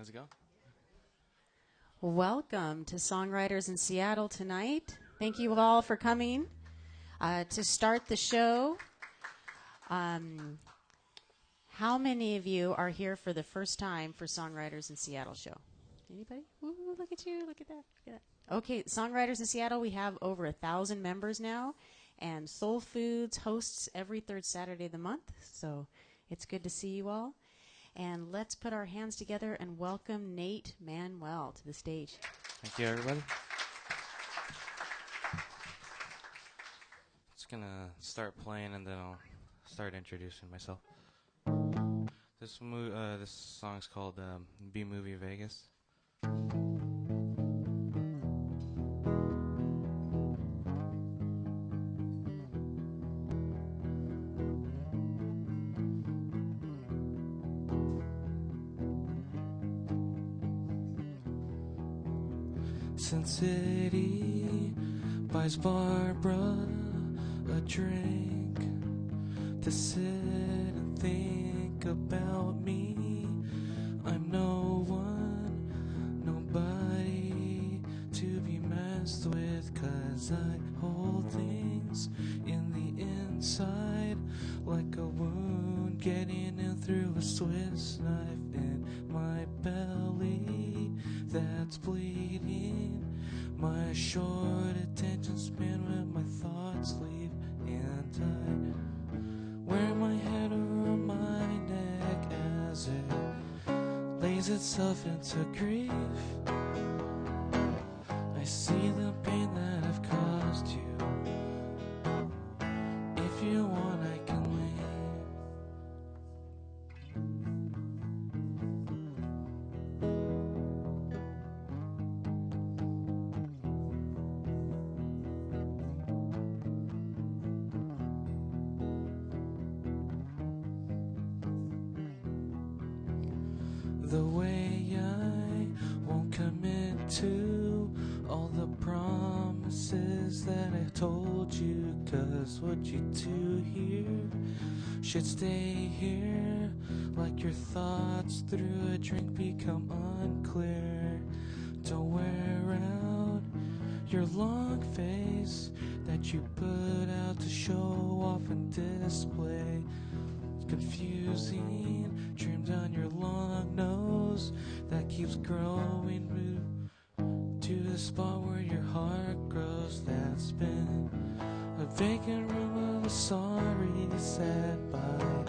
How's it go? Welcome to Songwriters in Seattle tonight. Thank you all for coming. To start the show, how many of you are here for the first time for Songwriters in Seattle show? Anybody? Woo, look at you. Look at that. Look at that. Okay, Songwriters in Seattle, we have over 1,000 members now, and Soul Foods hosts every third Saturday of the month, so it's good to see you all. And let's put our hands together and welcome Nate Manuel to the stage. Thank you, everybody. Just gonna start playing and then I'll start introducing myself. This song's called B-Movie Vegas. Sin City buys Barbara a drink to sit and think about me. I'm no one, nobody to be messed with, 'cause I hold things in the inside like a wound getting in through a Swiss knife in my belly that's bleeding. My short attention span when my thoughts leave, and I wear my head around my neck as it lays itself into grief. I see the pain that I've caused you. If you want, I can leave. The way I won't commit to all the promises that I told you, 'cause what you do here should stay here. Like your thoughts through a drink become unclear. Don't wear out your long face that you put out to show off and display. Confusing trimmed on your long nose that keeps growing to the spot where your heart grows. That's been a vacant room of a sorry sat by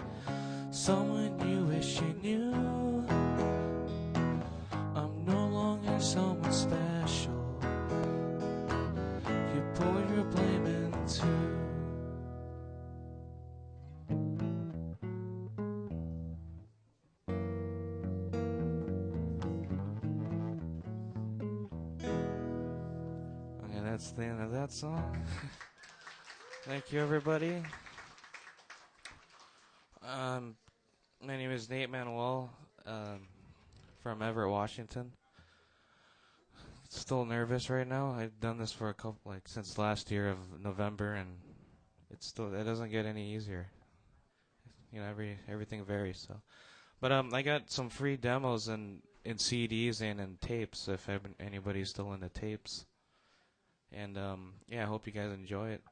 someone you wish you knew. I'm no longer someone special you pour your blame into. That's the end of that song. Thank you, everybody. My name is Nate Manuel from Everett, Washington. Still nervous right now. I've done this for since last year of November, and it doesn't get any easier. You know, everything varies. So, but I got some free demos in CDs and in tapes. If anybody's still into tapes. And I hope you guys enjoy it.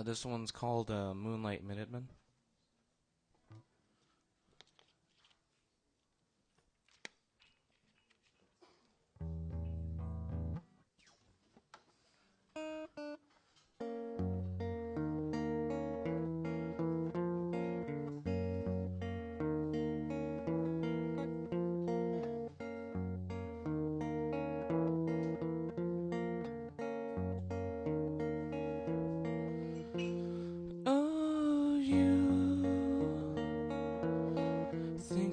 This one's called Moonlight Minuteman.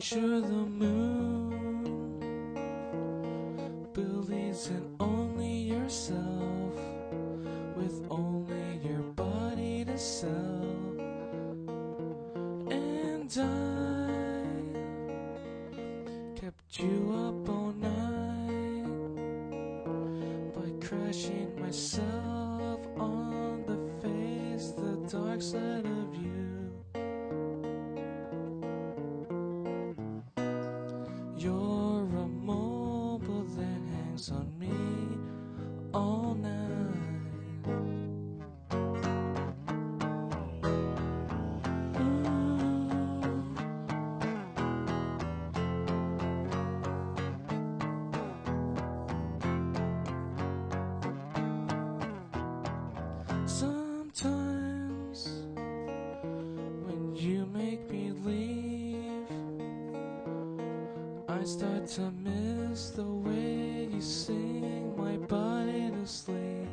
You're the moon, believes in only yourself, with only your body to sell. And I kept you up all night by crashing myself on the face, the dark side of you. You're a mobile that hangs on me all night. Sometimes when you make me leave, I start to miss the way you sing my body to sleep.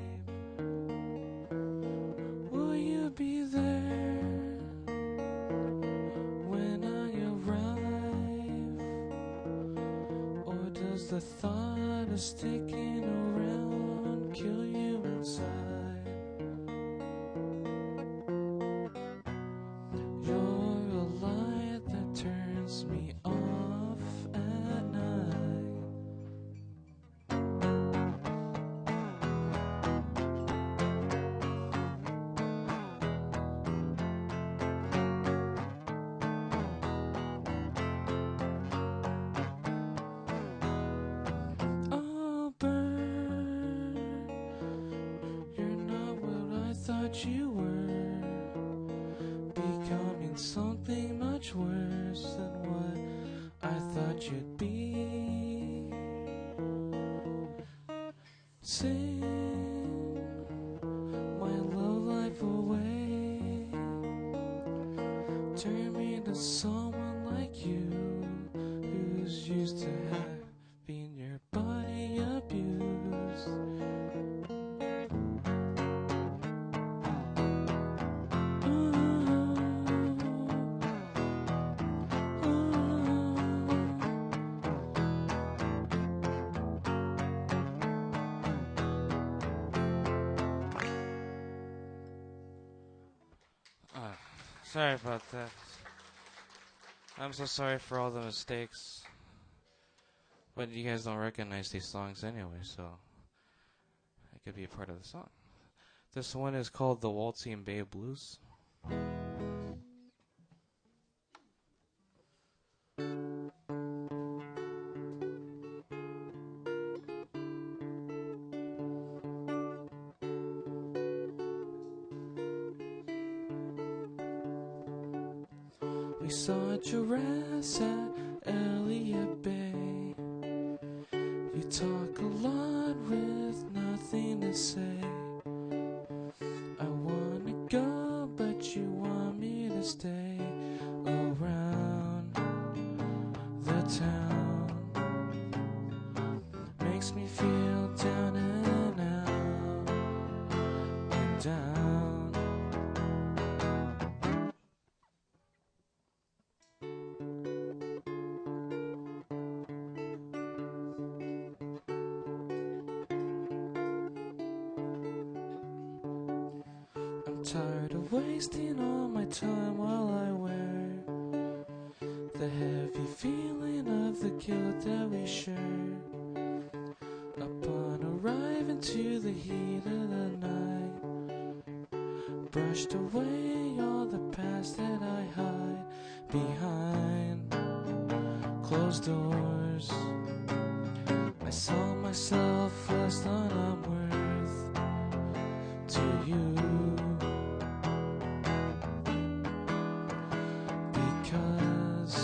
Will you be there when I arrive? Or does the thought of sticking around kill you inside? You're a light that turns me off at night. I'll burn. You're not what I thought you were. Becoming something much worse than what I thought you'd be. Sing my love life away. Turn me into someone like you, who's used to having your body abused. Sorry about that. I'm so sorry for all the mistakes. But you guys don't recognize these songs anyway, so it could be a part of the song. This one is called The Waltzing Bay Blues. We saw giraffes at Elliott Bay. You talk a lot with nothing to say. I wanna go, but you want me to stay around the town. Makes me feel down and out and down. Tired of wasting all my time while I wear the heavy feeling of the guilt that we share. Upon arriving to the heat of the night, brushed away all the past that I hide behind closed doors. I saw myself less than I'm worth to you. Because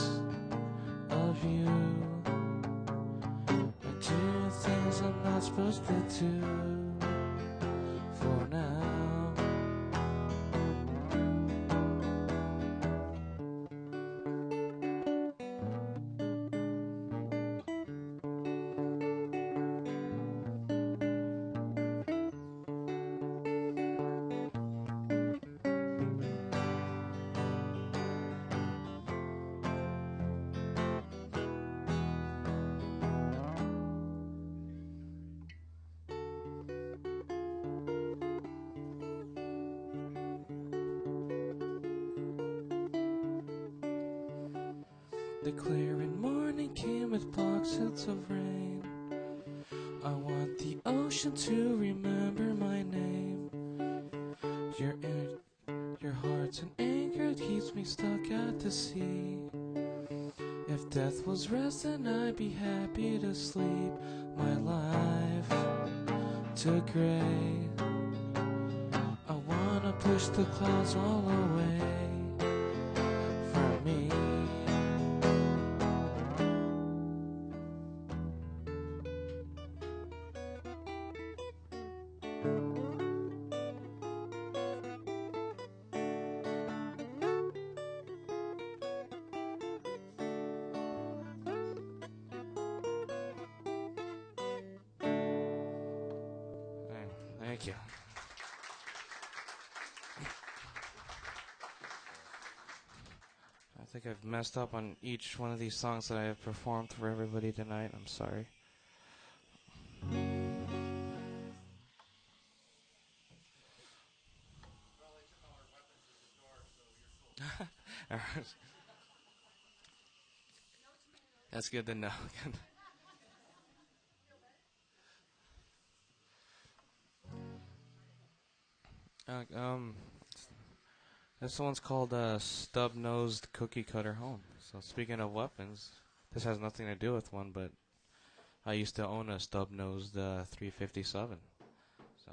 of you, I do things I'm not supposed to do for now. The clearing morning came with pockets of rain. I want the ocean to remember my name. Your heart's an anchor that keeps me stuck at the sea. If If death was rest, then I'd be happy to sleep my life to gray. I wanna push the clouds all away from me. Thank you. I think I've messed up on each one of these songs that I have performed for everybody tonight. I'm sorry. That's good to know. um, this one's called Stub-Nosed Cookie Cutter Home. So speaking of weapons, this has nothing to do with one, but I used to own a stub-nosed 357. So.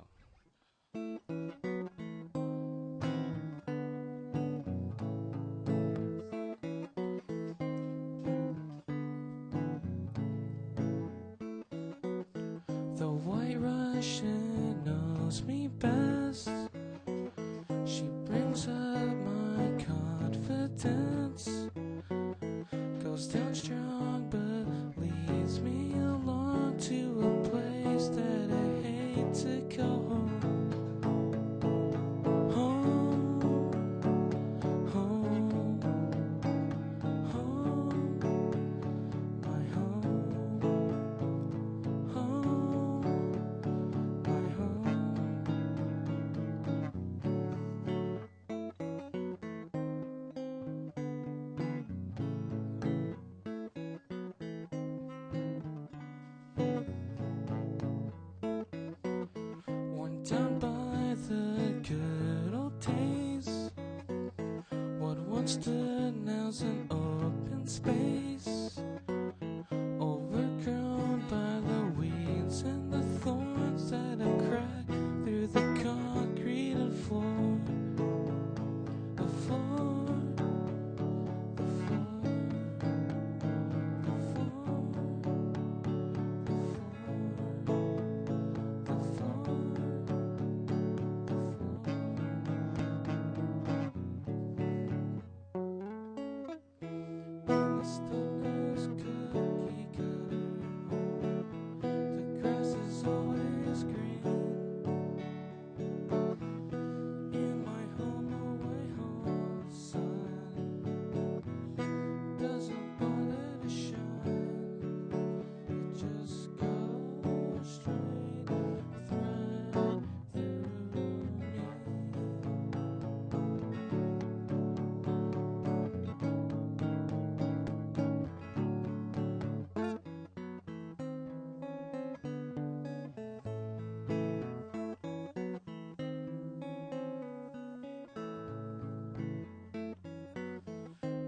The White Russian knows me best. She brings up my confidence. Goes down strong but leads me along to a place that I hate to go home. Home, home, home, my home, home, my home. Worn down by the good old days. What once stood now's an open space, overgrown by the weeds and the thorns that have cracked through the concrete and floor. The floor, the floor, the floor, the floor, the stub-nosed cookie cutter home. The grass is always green. In my home away home, the sun doesn't bother to shine. It just goes straight right through me.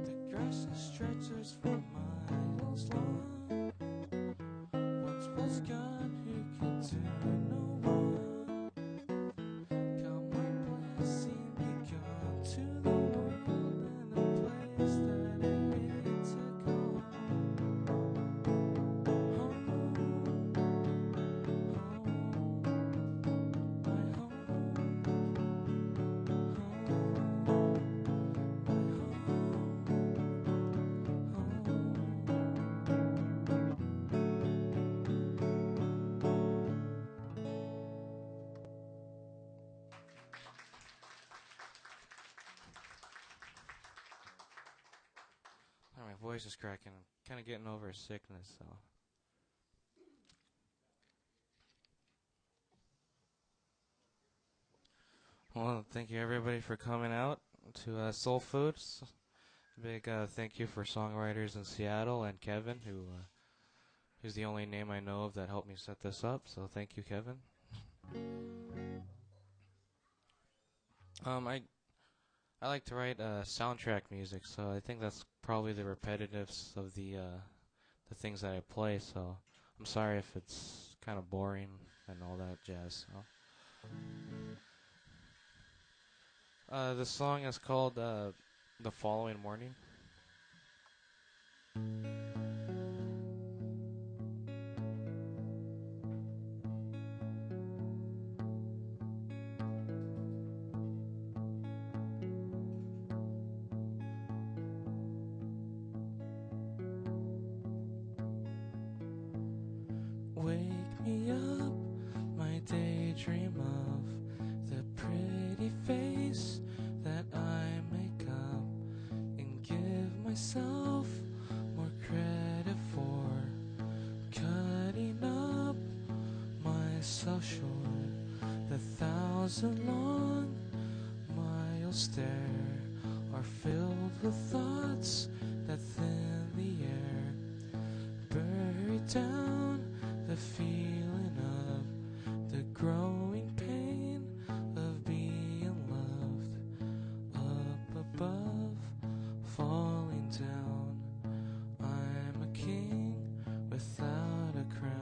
The grass stretches for miles long. Once was God who could do no one. Come my blessing be gone to the world and a place that I hate to go home. Home, my home, my voice is cracking. I'm kind of getting over a sickness, so. Well, thank you everybody for coming out to Soul Foods. Big thank you for Songwriters in Seattle and Kevin, who's the only name I know of that helped me set this up. So thank you, Kevin. I I like to write soundtrack music, so I think that's probably the repetitives of the things that I play. So I'm sorry if it's kind of boring and all that jazz. So. The song is called "The Following Morning." Wake me up, my daydream of the pretty face that I make up, and give myself more credit for cutting up myself short. The thousand long miles there are filled with thoughts that thin the air, buried down the feeling of the growing pain of being loved. Up above, falling down, I'm a king without a crown.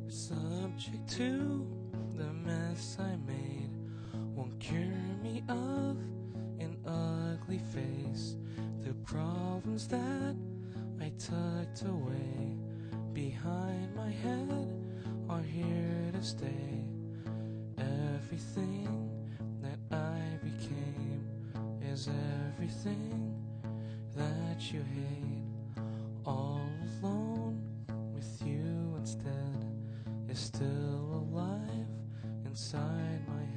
Subject to the mess I made won't cure me of an ugly face. The problems that I tucked away behind my head are here to stay. Everything that I became is everything that you hate. All alone with you instead is still alive inside my head.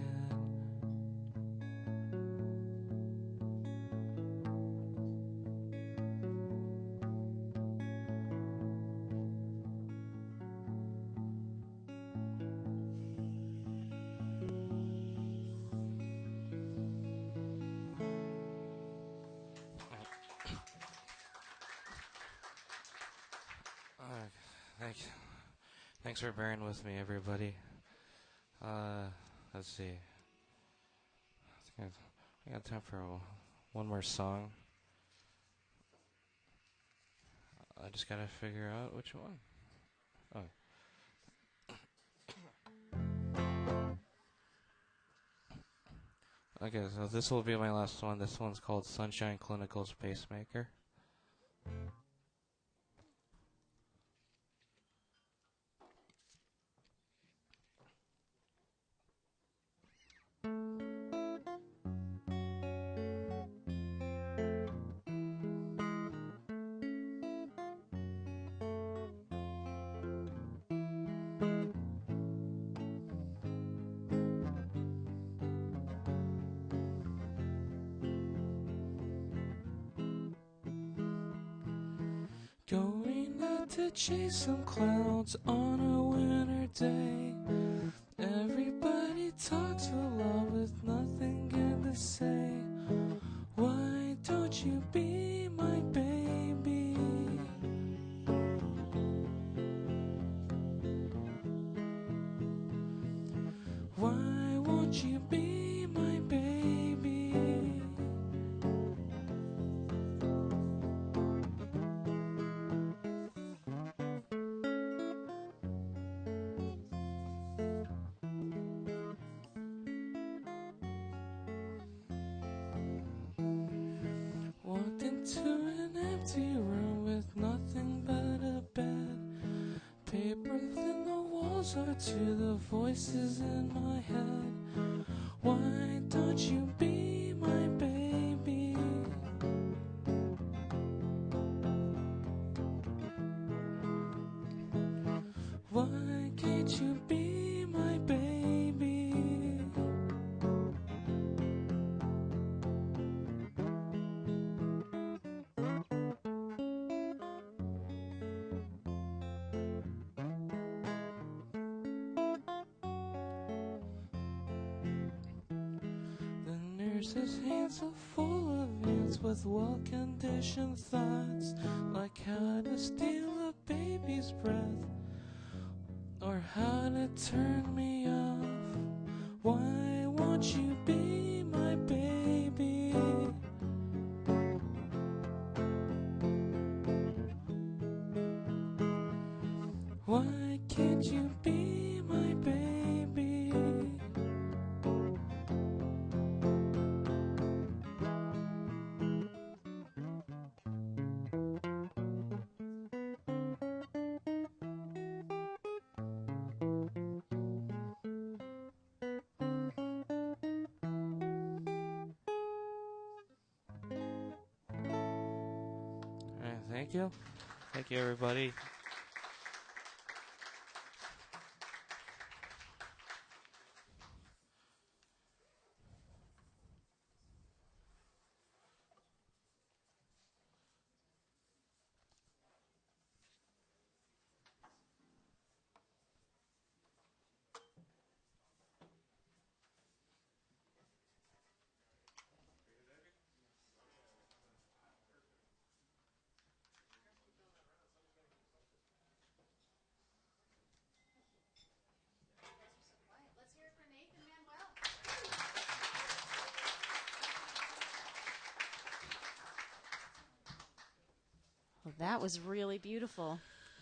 Thanks. Thanks for bearing with me, everybody. Let's see. I got time for one more song. I just gotta figure out which one. Oh. Okay, so this will be my last one. This one's called Sunshine Clinical's Pacemaker. Going out to chase some clouds on a winter day. Everybody talks a lot with nothing good to say. Why don't you be my baby? Why won't you be my baby? Walked into an empty room with nothing but a bed. Paper thin the walls are to the voices in my head. Why don't you be my baby? Why can't you be my baby? There's his hands so full of ants with well-conditioned thoughts, like how to steal a baby's breath, or how to turn me off. Why won't you be my baby? Why can't you be my baby? Thank you. Thank you, everybody. Well, that was really beautiful.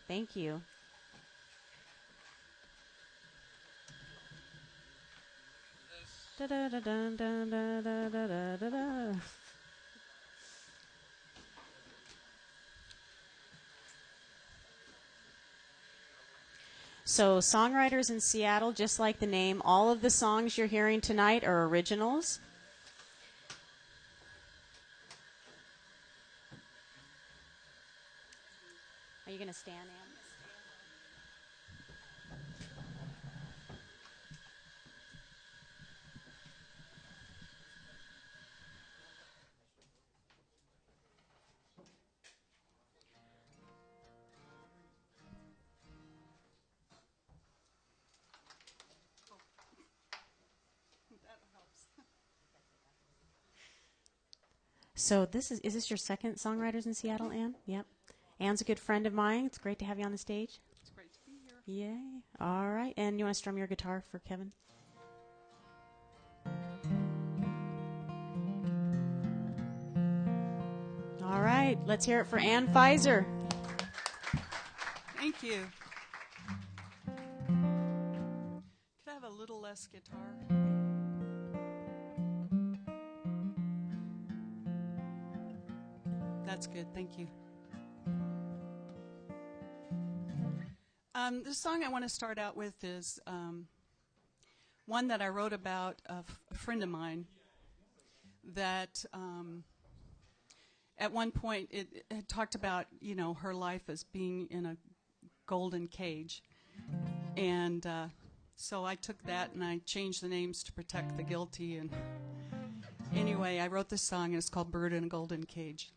Thank you. Da-da-da-dun-dun-dun-dun-dun-dun-dun. So, Songwriters in Seattle, just like the name, all of the songs you're hearing tonight are originals. Are you going to stand, Ann? So this is this your second Songwriters in Seattle, Ann? Yep. Ann's a good friend of mine. It's great to have you on the stage. It's great to be here. Yay. All right. And you want to strum your guitar for Kevin? All right. Let's hear it for Ann Pfizer. Thank you. Could I have a little less guitar? That's good. Thank you. The song I want to start out with is one that I wrote about a friend of mine that at one point it had talked about, you know, her life as being in a golden cage. And so I took that and I changed the names to protect the guilty. And anyway, I wrote this song and it's called Bird in a Golden Cage.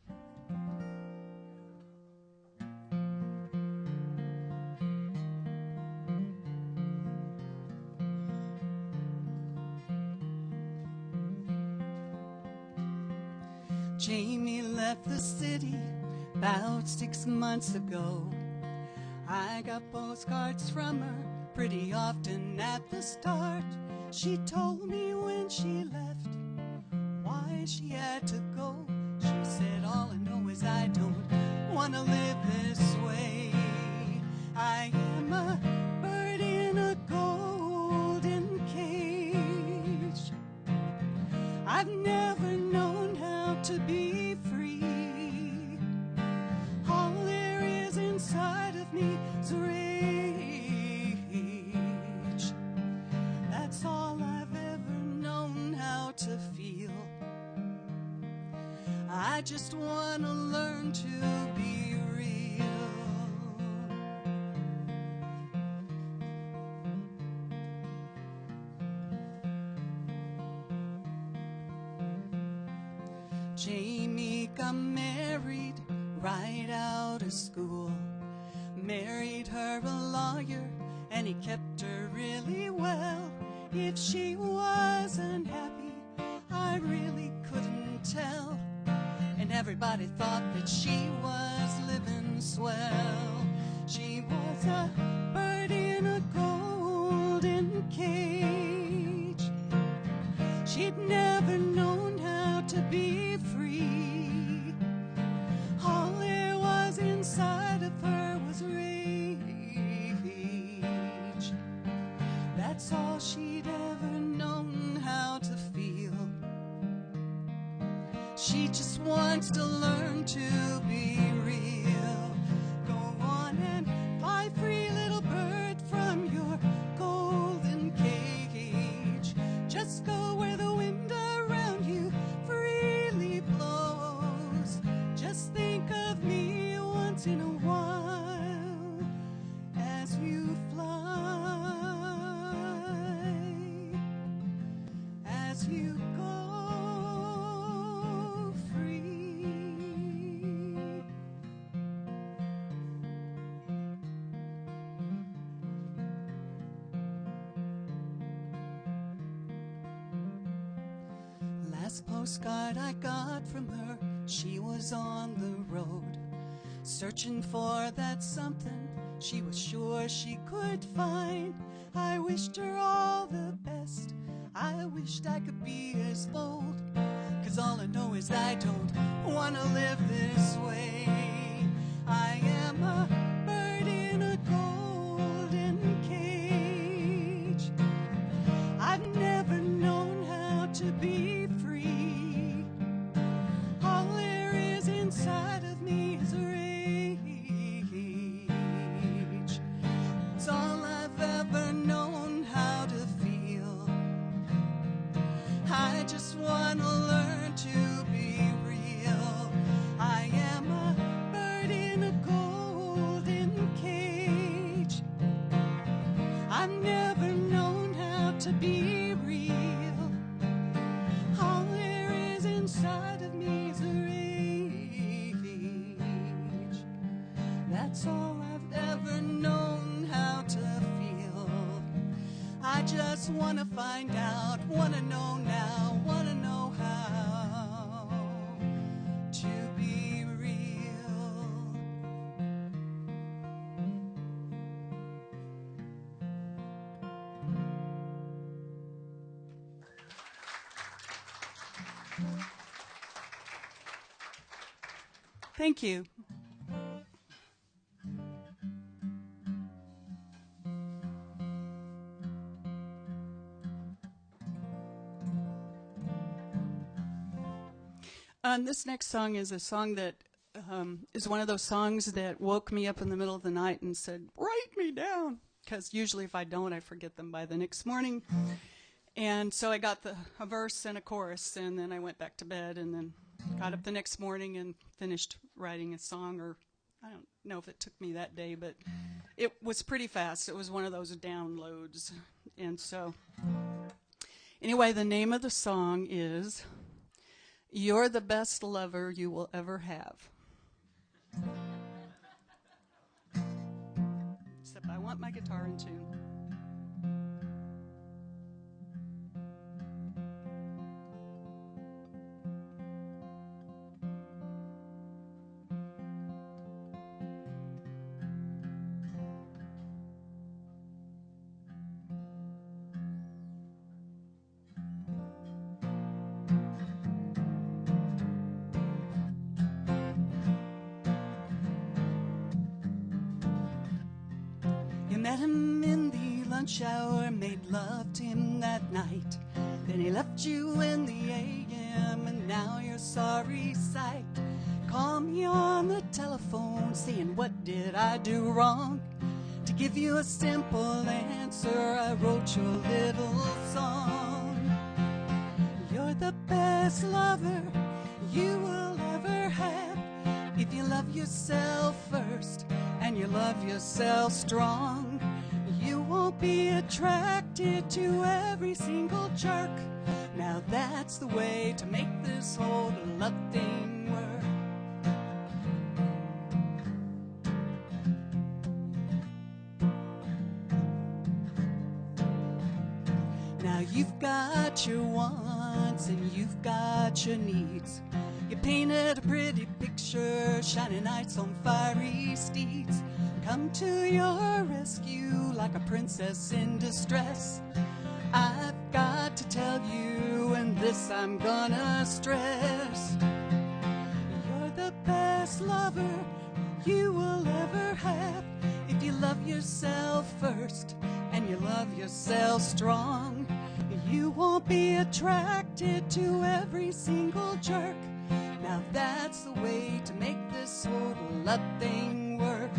Jamie left the city about 6 months ago. I got postcards from her pretty often at the start. She told me when she left why she had to go. She said, all I know is I don't want to live this way. I am a bird in a golden cage. I've never known how to be free. All there is inside of me is rage. That's all I've ever known how to feel. I just want to learn to be real. Jamie got married right out of school. Married her a lawyer and he kept her really well. If she wasn't happy, I I really couldn't tell. And everybody thought that she was living swell. She was a bird in a golden cage. She'd never known how to be free. All there was inside of her was rage. That's all she'd ever known how to feel. She just wants to learn to be real. Go on and fly free, little bird, from your golden cage. Just go where the wind around you freely blows. Just think of me once in a while as you fly, as you go free. Last postcard I got from her, she was on the road, searching for that something she was sure she could find. I wished her all the best. I wished I could be as bold, 'cause all I know is I don't wanna live this way. I am a bird in a golden cage. I've never known how to be free. All there is inside of me is rage. It's all I've ever known how to feel. I just want to learn to be real. I am a bird in a golden cage. I've never known how to be real. All there is inside of me is rage. That's all I've ever known how to feel. I just want to find out, want to know now, want to know how to be real. Thank you. This next song is a song that is one of those songs that woke me up in the middle of the night and said, write me down. Because usually if I don't, I forget them by the next morning. And so I got a verse and a chorus, and then I went back to bed, and then got up the next morning and finished writing a song. Or I don't know if it took me that day, but it was pretty fast. It was one of those downloads. And so anyway, the name of the song is You're the Best Lover You Will Ever Have. Except I want my guitar in tune. Met him in the lunch hour, made love to him that night. Then he left you in the AM, and now you're sorry sight. Call me on the telephone, saying what did I do wrong? To give you a simple answer, I wrote you a little song. You're the best lover you will ever have. If you love yourself first and you love yourself strong, you won't be attracted to every single jerk. Now that's the way to make this whole love thing work. Now You've got your wants and you've got your needs. You painted a pretty picture, shining knights on fiery steeds. Come to your rescue like a princess in distress. I've got to tell you, and this I'm gonna stress. You're the best lover you will ever have. If you love yourself first and you love yourself strong, you won't be attracted to every single jerk. Now that's the way to make this whole love thing work.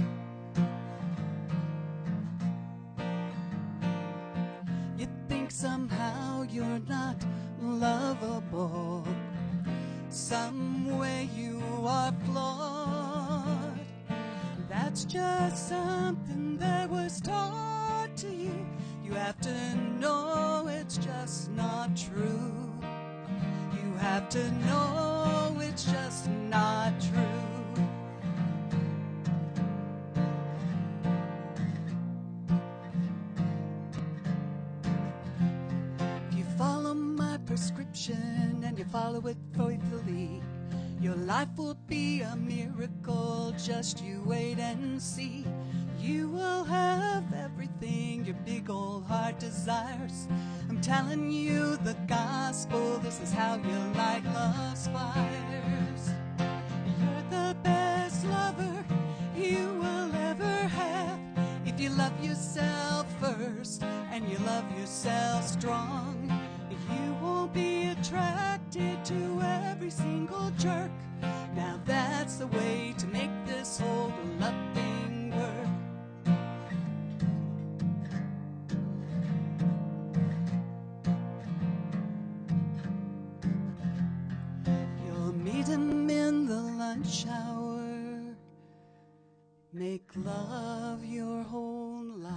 You think somehow you're not lovable, some way you are flawed. That's just something that was taught to you. You have to know it's just not true. You have to know it's just not true. If you follow my prescription and you follow it faithfully, your life will be a miracle, just you wait and see. You will have everything your big old heart desires. I'm telling you the gospel, this is how your light love fires. You're the best lover you will ever have. If you love yourself first and you love yourself strong, you won't be attracted to every single jerk. Now that's the way to make this whole love thing work. You'll meet him in the lunch hour. Make love your whole life.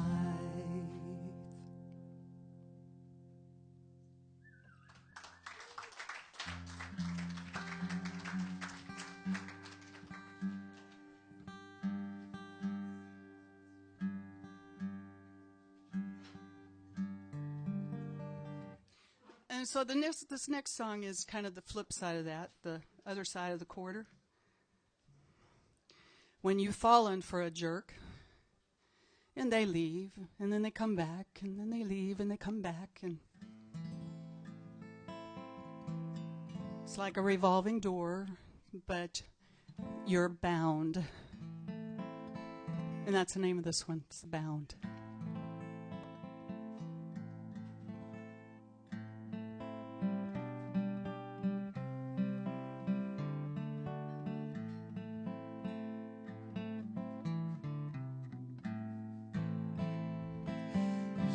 And so this next song is kind of the flip side of that, the other side of the quarter. When you've fallen for a jerk, and they leave, and then they come back, and then they leave, and they come back, and it's like a revolving door, but you're bound. And that's the name of this one, it's Bound.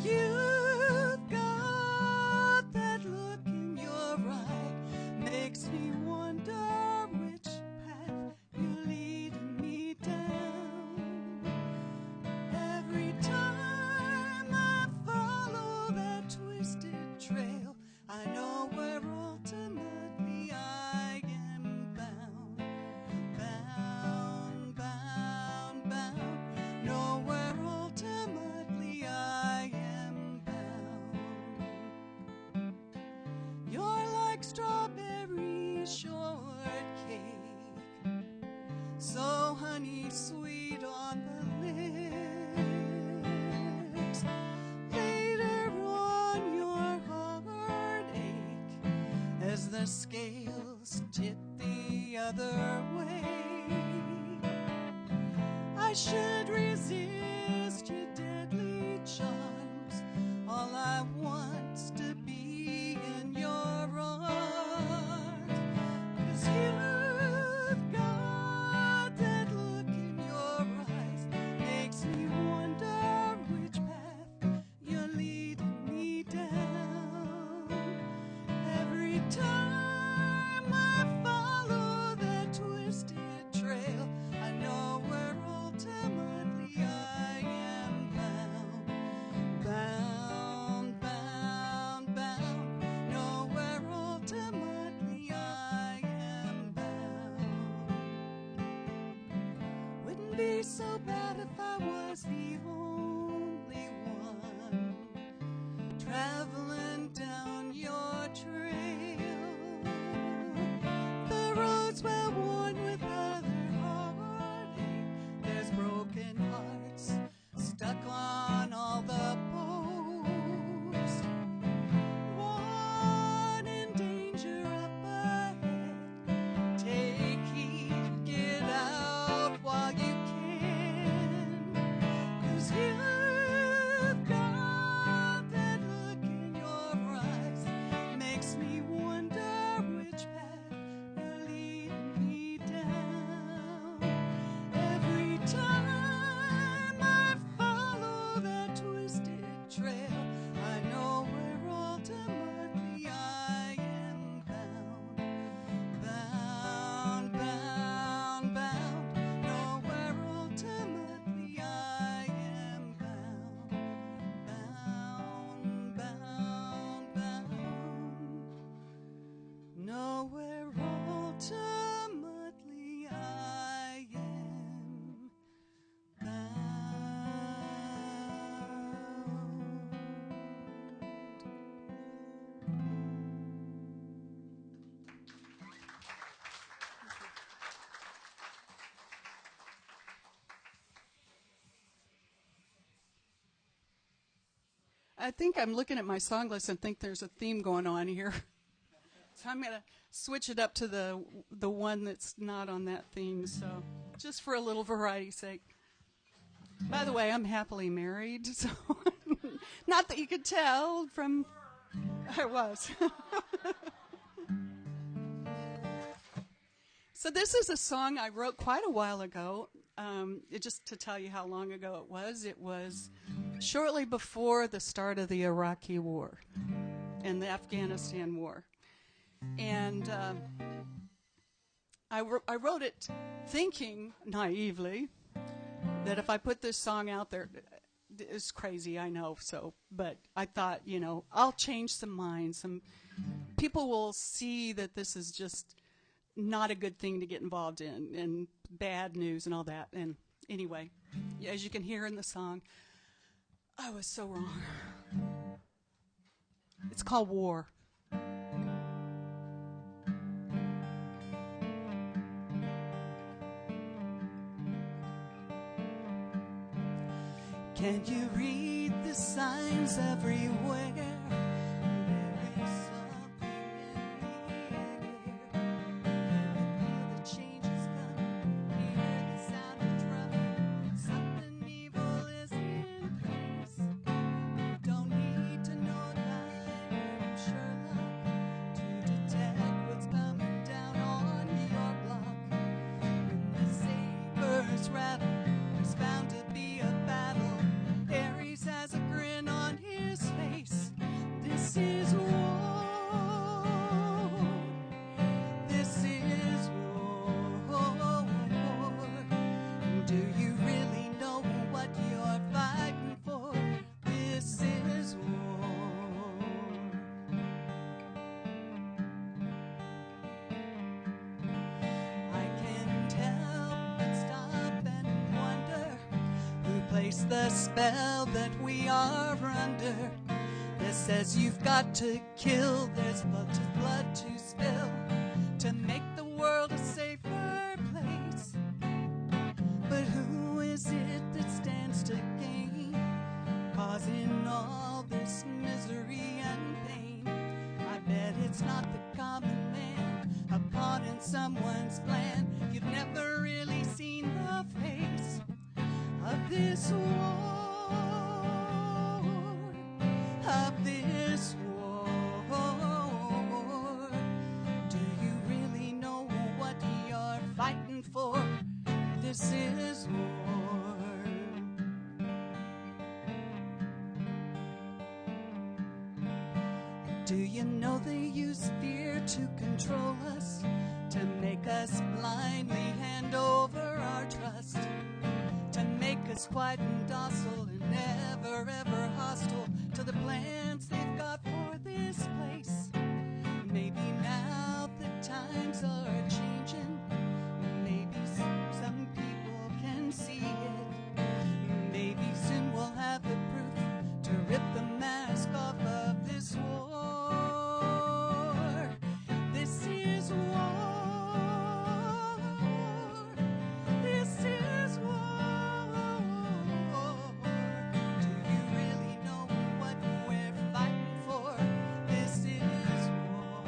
You've got that look in your eye, makes me wonder which path you're leading me down. Every time I follow that twisted trail, I know where ultimately I am bound. Bound, bound, bound, know where ultimately I am bound. You're like strawberry shortcake, so honey sweet on the lips. Later on your heartache as the scales tip the other way. I should resist your deadly charms. All I want's to be in your arms. 'Cause you've got that look in your eyes, makes me wonder which path you're leading me down. Every time I follow that twisted trail, I know where ultimately I am bound. Bound, bound, bound, know where ultimately I am bound. Wouldn't be so bad if I was the only one traveling down I think I'm looking at my song list and think there's a theme going on here. So I'm going to switch it up to the one that's not on that theme, so just for a little variety's sake. By the way, I'm happily married, so not that you could tell from I was. So this is a song I wrote quite a while ago. Just to tell you how long ago it was shortly before the start of the Iraqi war and the Afghanistan war. And I wrote it thinking naively that if I put this song out there, it's crazy, I know, but I thought, I'll change some minds. Some people will see that this is just not a good thing to get involved in, and bad news and all that. And anyway, as you can hear in the song, I was so wrong. It's called War. Can you read the signs everywhere? There is something in the air. The change is come. Hear the sound of drum. Something evil is in place. You don't need to know time, Sherlock, to detect what's coming down on your block. When the sabers rattle, there's bound to be a battle. Aries has a grin on his face. This is war. This is war. Do you really know what you're fighting for? This is war. I can't help but stop and wonder who placed the spell that we are under, that says you've got to kill, there's blood to spill, to make the world a safer place. But who is it that stands to gain, causing all this misery and pain? I bet it's not the common man, a pawn in someone's plan. You've never really seen the face of this war, of this war. Do you really know what you're fighting for? This is war. Do you know they use fear to control us, to make us blindly hand over our trust, to make us quiet and docile and never ever hostile to the plans they've got for this place? Maybe now the times are changing, maybe some people can see it. Maybe soon we'll have the proof to rip the mask off of this war. This is war. This is war. Do you really know what we're fighting for? This is war.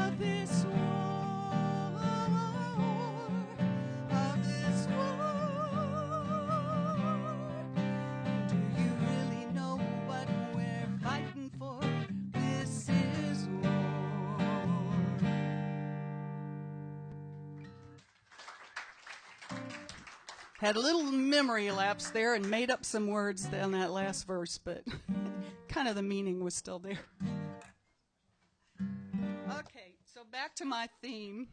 Of this war. Of this war. Do you really know what we're fighting for? This is war. Had a little memory lapse there and made up some words on that last verse, but kind of the meaning was still there. Okay, so back to my theme.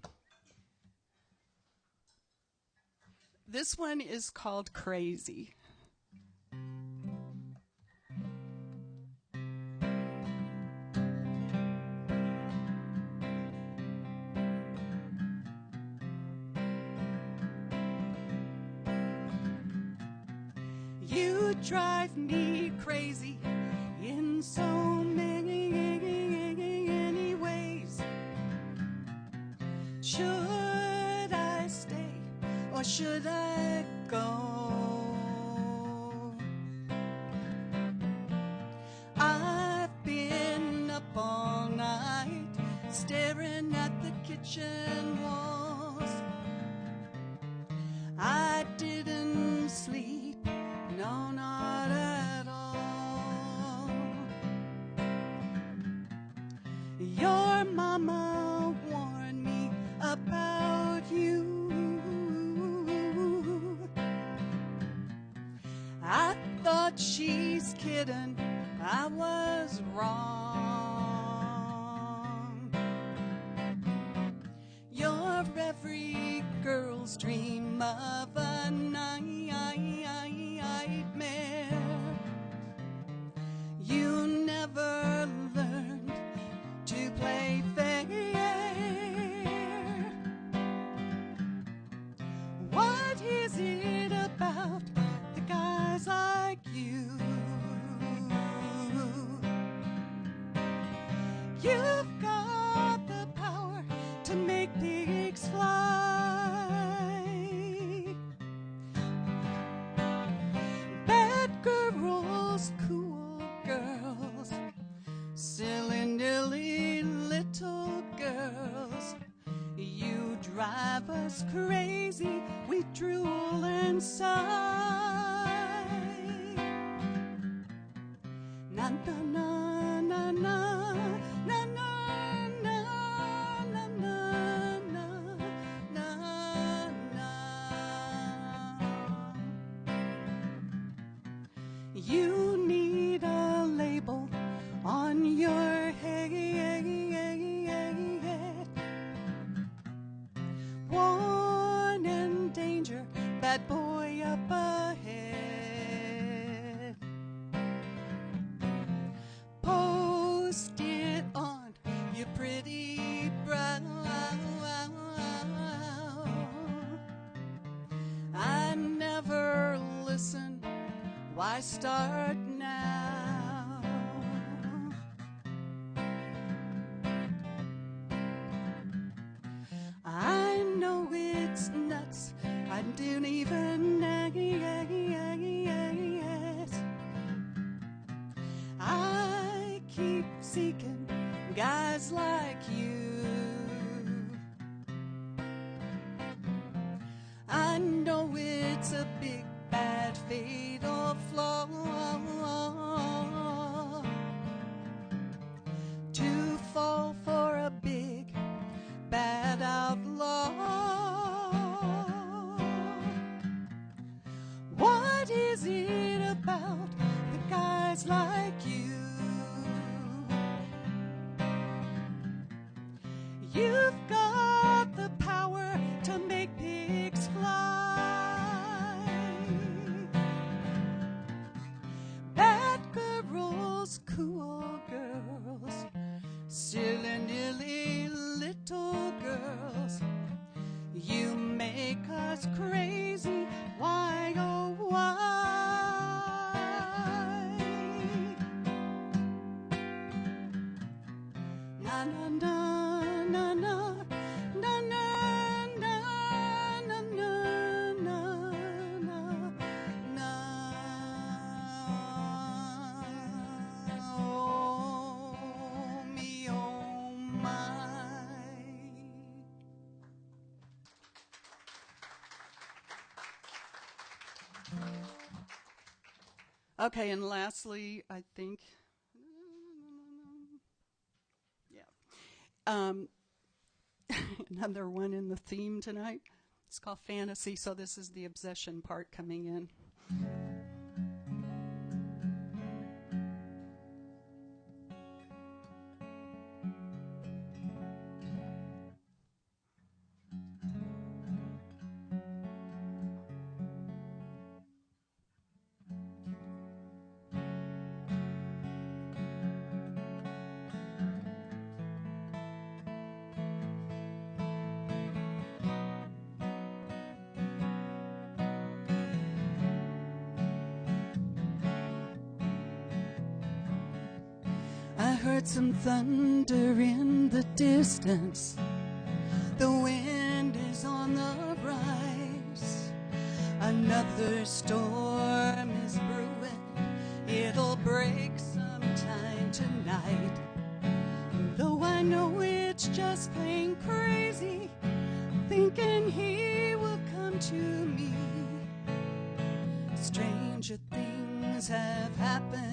This one is called Crazy. You drive me crazy in so many ways. Should I stay or should I go? about you. I thought she's kidding, I was wrong. You're every girl's dream of a nightmare. You never learned to play fair. What is it about the guys like you? You've got the power to make pigs fly. Bad girls, cool girls, silly nilly little girls. You drive us crazy, we drool and sigh. Na na na na na na na na na na na na. You need a label on your head. Warn and danger, bad boy up ahead. Post it on your pretty brow. I never listen, why start now? I know it's nuts, I don't even guess. I keep seeking guys like you. I know it's a big bad fatal flaw to fall for a big bad outlaw. What is it about the guys like you? You've got the power to make pigs fly. Bad girls, cool girls, silly nilly little girls. You make us crazy, why oh why? Na na na na na na na na na na na na. Oh me, oh my. Okay, and lastly, I think, another one in the theme tonight. It's called Fantasy, so this is the obsession part coming in. I heard some thunder in the distance. The wind is on the rise. Another storm is brewing. It'll break sometime tonight. Though I know it's just plain crazy, thinking he will come to me. Stranger things have happened.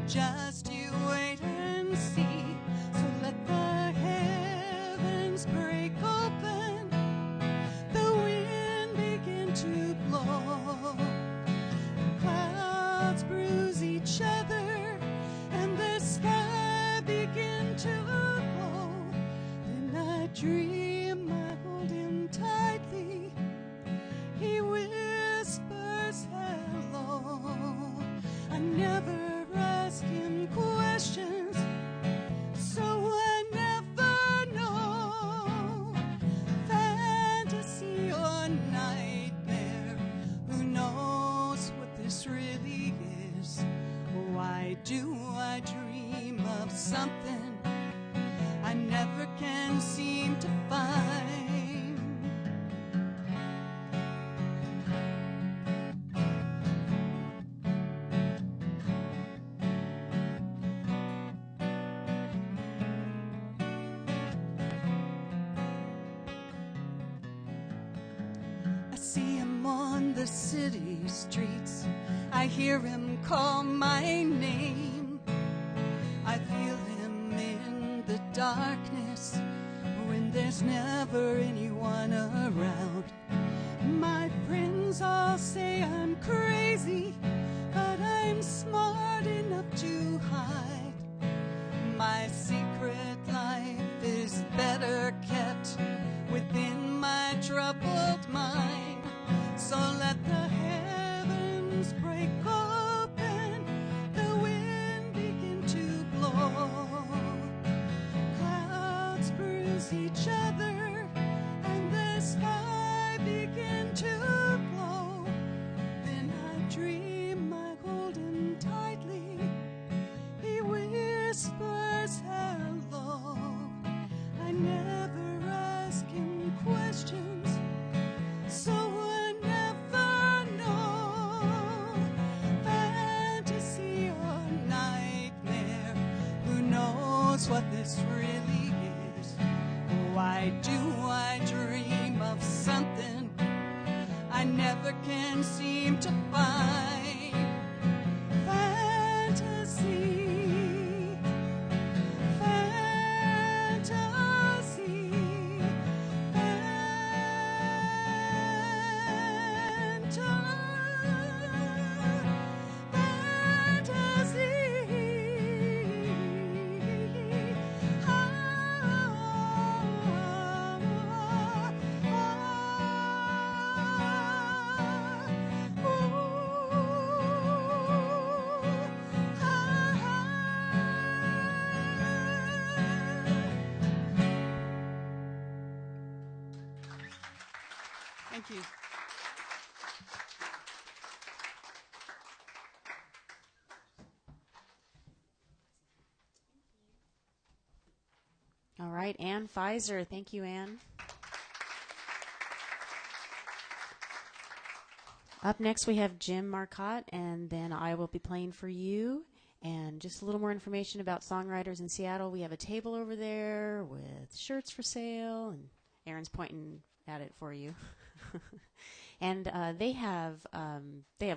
Just you wait and see. So let the heavens break I never ask him questions, so I never know. Fantasy or nightmare, who knows what this really is? Why do I dream of something I never can seem to find? I see him on the city streets. I hear him call my name. I feel him in the darkness when there's never anyone around. My friends all say I'm crazy, but I'm smart enough to hide. My secret life is better kept within my troubled mind. So let the heavens break open, the wind begin to blow. Clouds bruise each other, and the sky begin to glow. Then I dream I hold him tightly. He whispers hello. I never ask him questions, so I never know. Fantasy or nightmare, who knows what this really is? Why do I dream of something I never can seem to find? Fantasy, fantasy, Thank you. All right, Ann Pfizer. Thank you, Ann. Up next, we have Jim Marcotte, and then I will be playing for you. And just a little more information about Songwriters in Seattle. We have a table over there with shirts for sale, and Aaron's pointing at it for you. And they have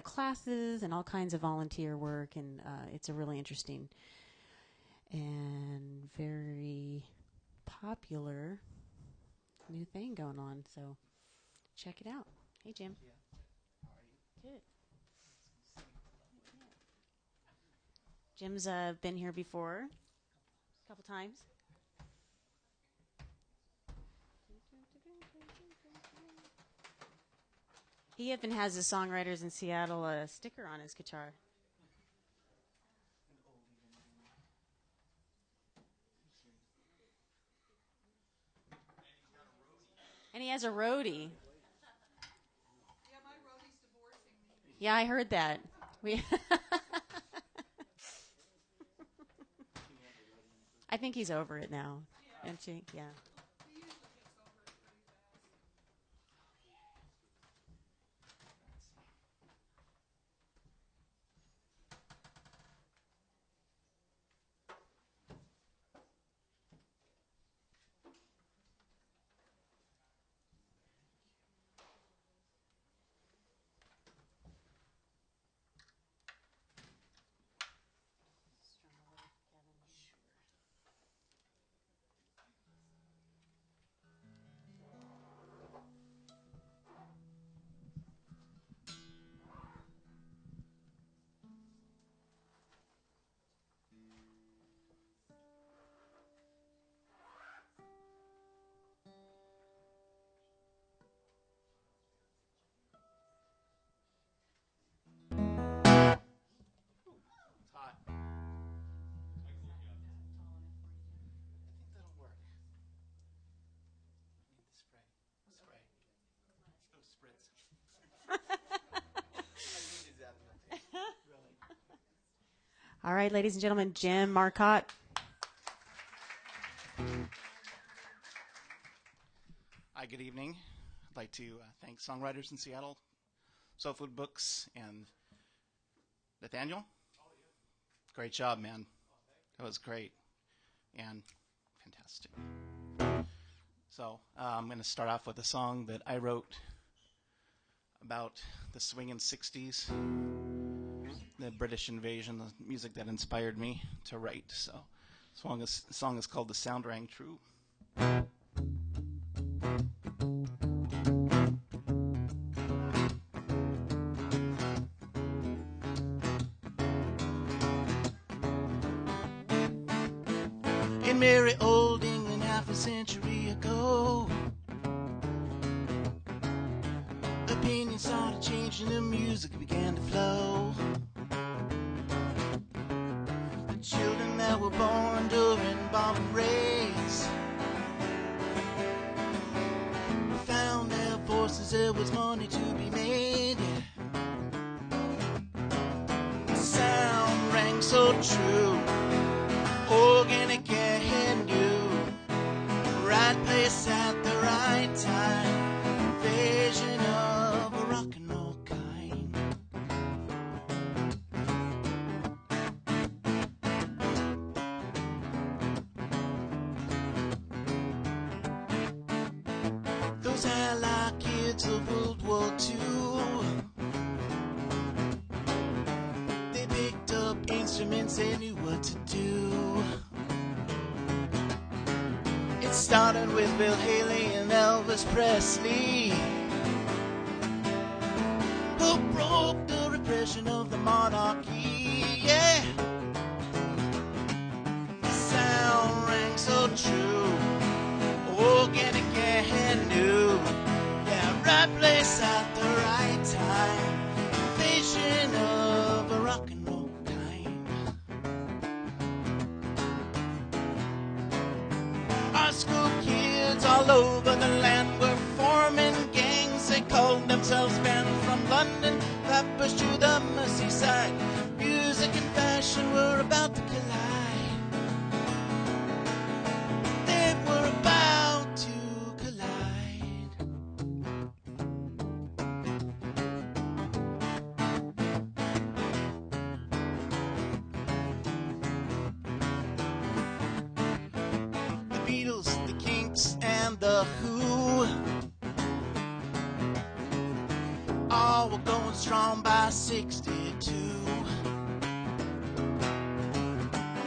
classes and all kinds of volunteer work, and it's a really interesting and very popular new thing going on. So check it out. Hey, Jim. Good. Jim's been here before a couple times. He even has a Songwriters in Seattle sticker on his guitar. And he has a roadie. Yeah, my roadie's divorcing me. Yeah, I heard that. I think he's over it now. Yeah. And she, yeah. He usually gets over it pretty fast. All right, ladies and gentlemen, Jim Marcotte. Hi, good evening. I'd like to thank Songwriters in Seattle, Soul Food Books, and Nathaniel. Great job, man. That was great and fantastic. So I'm going to start off with a song that I wrote about the swinging 60s, the British invasion, the music that inspired me to write. So the song is called The Sound Rang True. In merry old England half a century ago, opinions started changing and music began to flow. The children that were born during bomb raids found their voices, there was money to be made. The sound rang so true, organic and new, right place at the right time, vision of a rock and roll kind. Those Allied kids of World War II, they picked up instruments, they knew what to do. It started with Bill Haley and Elvis Presley, who broke the repression of the monarchy. Yeah, the sound rang so true, organic and new. Yeah, right place at the right time, vision of a rock and roll kind. Our school kids all over the land were forming gangs. They called themselves Men from London, that pushed to the Merseyside. Music and fashion were about to collide. They were about to collide. The Beatles, the Kinks, and the Who all were going strong by 62.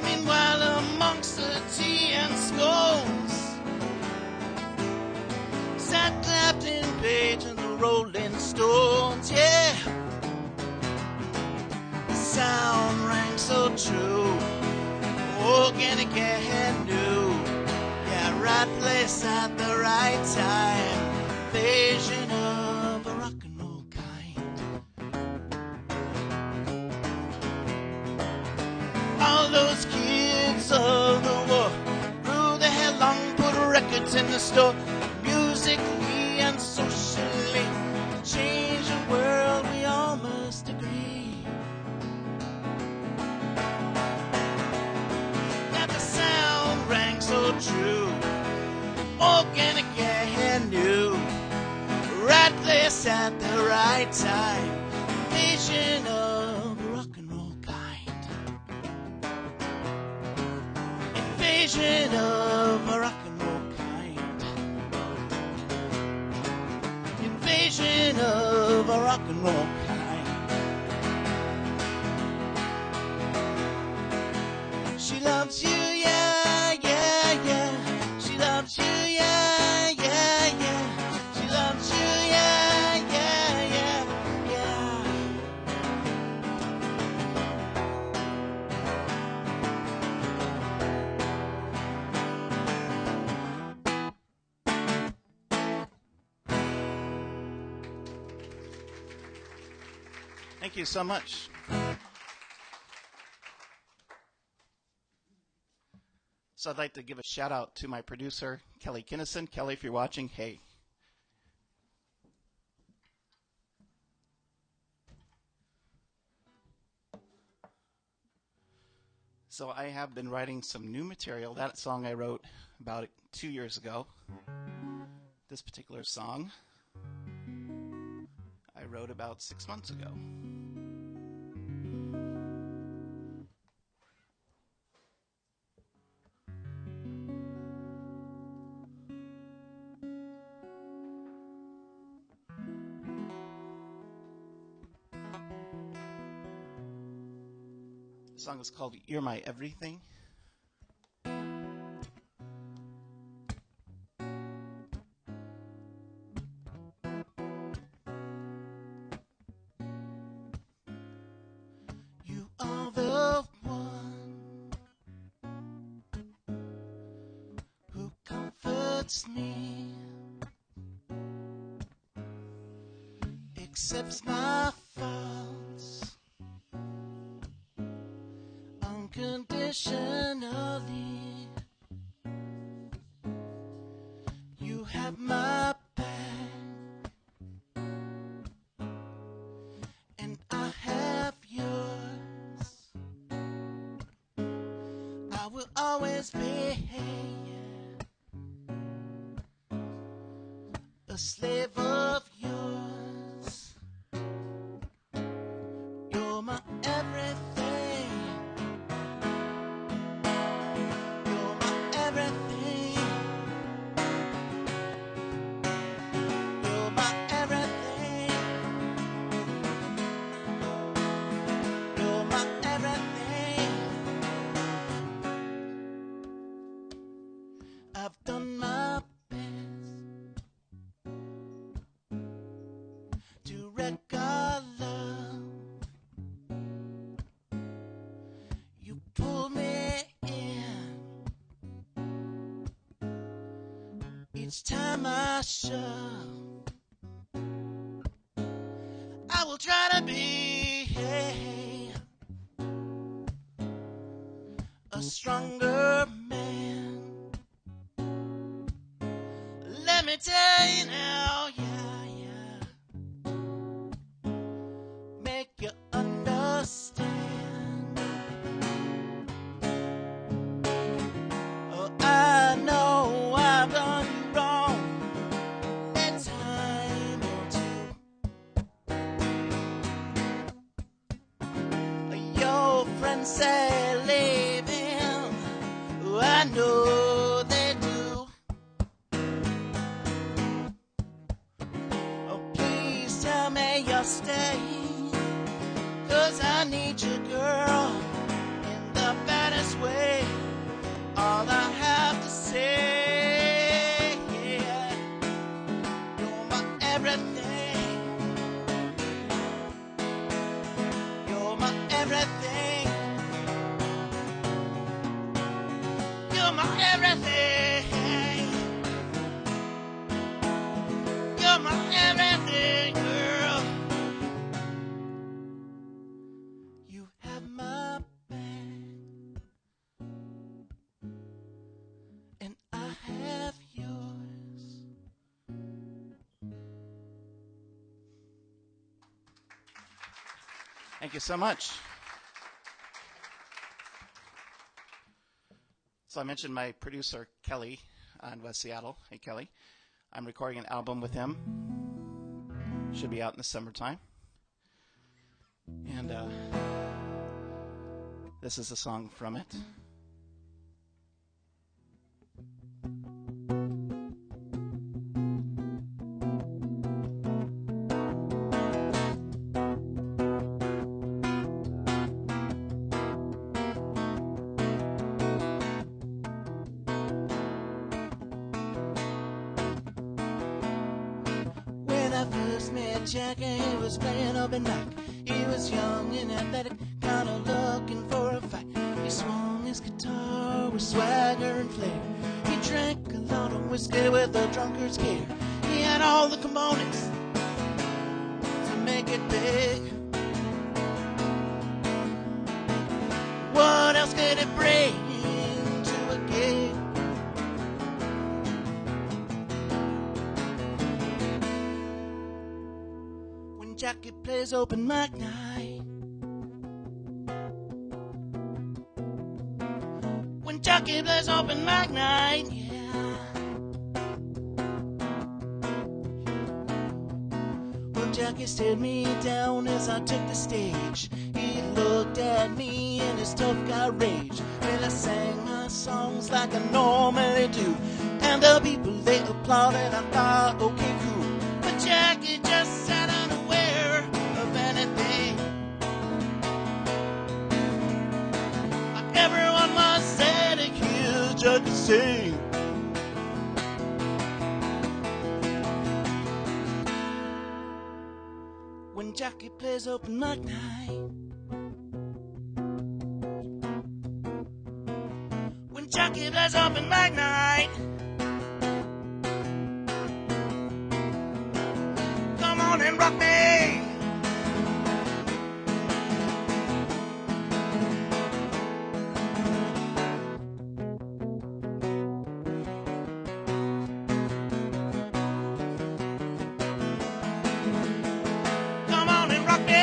Meanwhile, amongst the tea and scones sat Clapton, Page, and the Rolling Stones. Yeah, the sound rang so true, organic and new. Yeah, right place at the right time, vision of a rock and roll kind. All those kids of the war grew their hair long, put records in the store. Musically and socially, change the world, we all must agree. That the sound rang so true, organic and new, right place at the right time, vision of a rock and roll kind. Invasion of a rock and roll kind. Invasion of a rock and roll kind. She loves you, yeah, yeah, yeah. She loves you, yeah, yeah, yeah. She loves you, yeah, yeah, yeah, yeah. Thank you so much. So I'd like to give a shout out to my producer, Kelly Kinnison. Kelly, if you're watching, hey. So I have been writing some new material. That song I wrote about 2 years ago. This particular song I wrote about 6 months ago. The song is called You're My Everything. You are the one who comforts me, accepts my faults unconditionally. You have my back, and I have yours. I will always be a slave of yours. You're my everything. You're my everything. You're my everything. You're my everything. I've done my best to wreck our love. You pull me in each time I shove. I will try to be a stronger man. Let me tell you now, yeah. Make you understand. Oh, I know I've done you wrong a time or two. Your friends say leave him. Oh, I know they do. Oh, please tell me you're staying, 'cause I need you, girl, in the baddest way. All I have to say, yeah, you're my everything. You're my everything. You're my everything. You're my everything, girl. You have my back, and I have yours. Thank you so much. So I mentioned my producer, Kelly, in West Seattle. Hey, Kelly. I'm recording an album with him. Should be out in the summertime. And this is a song from it. When I first met Jack, he was playing open mic. He was young and athletic, kind of looking for a fight. He swung his guitar with swagger and flair. He drank a lot of whiskey with a drunkard's care. He had all the components to make it big. What else could it bring to a gig? When Jackie plays open mic night, Jackie plays open mic night, yeah. Well, Jackie stared me down as I took the stage. He looked at me in his tough guy rage. Well, I sang my songs like I normally do, and the people, they applauded. I thought, okay, cool. But Jackie just sat unaware of anything. Like everyone was said to hear Jackie sing. When Jackie plays open mic night, when Jackie plays open mic night, come on and rock me. Come on and rock me.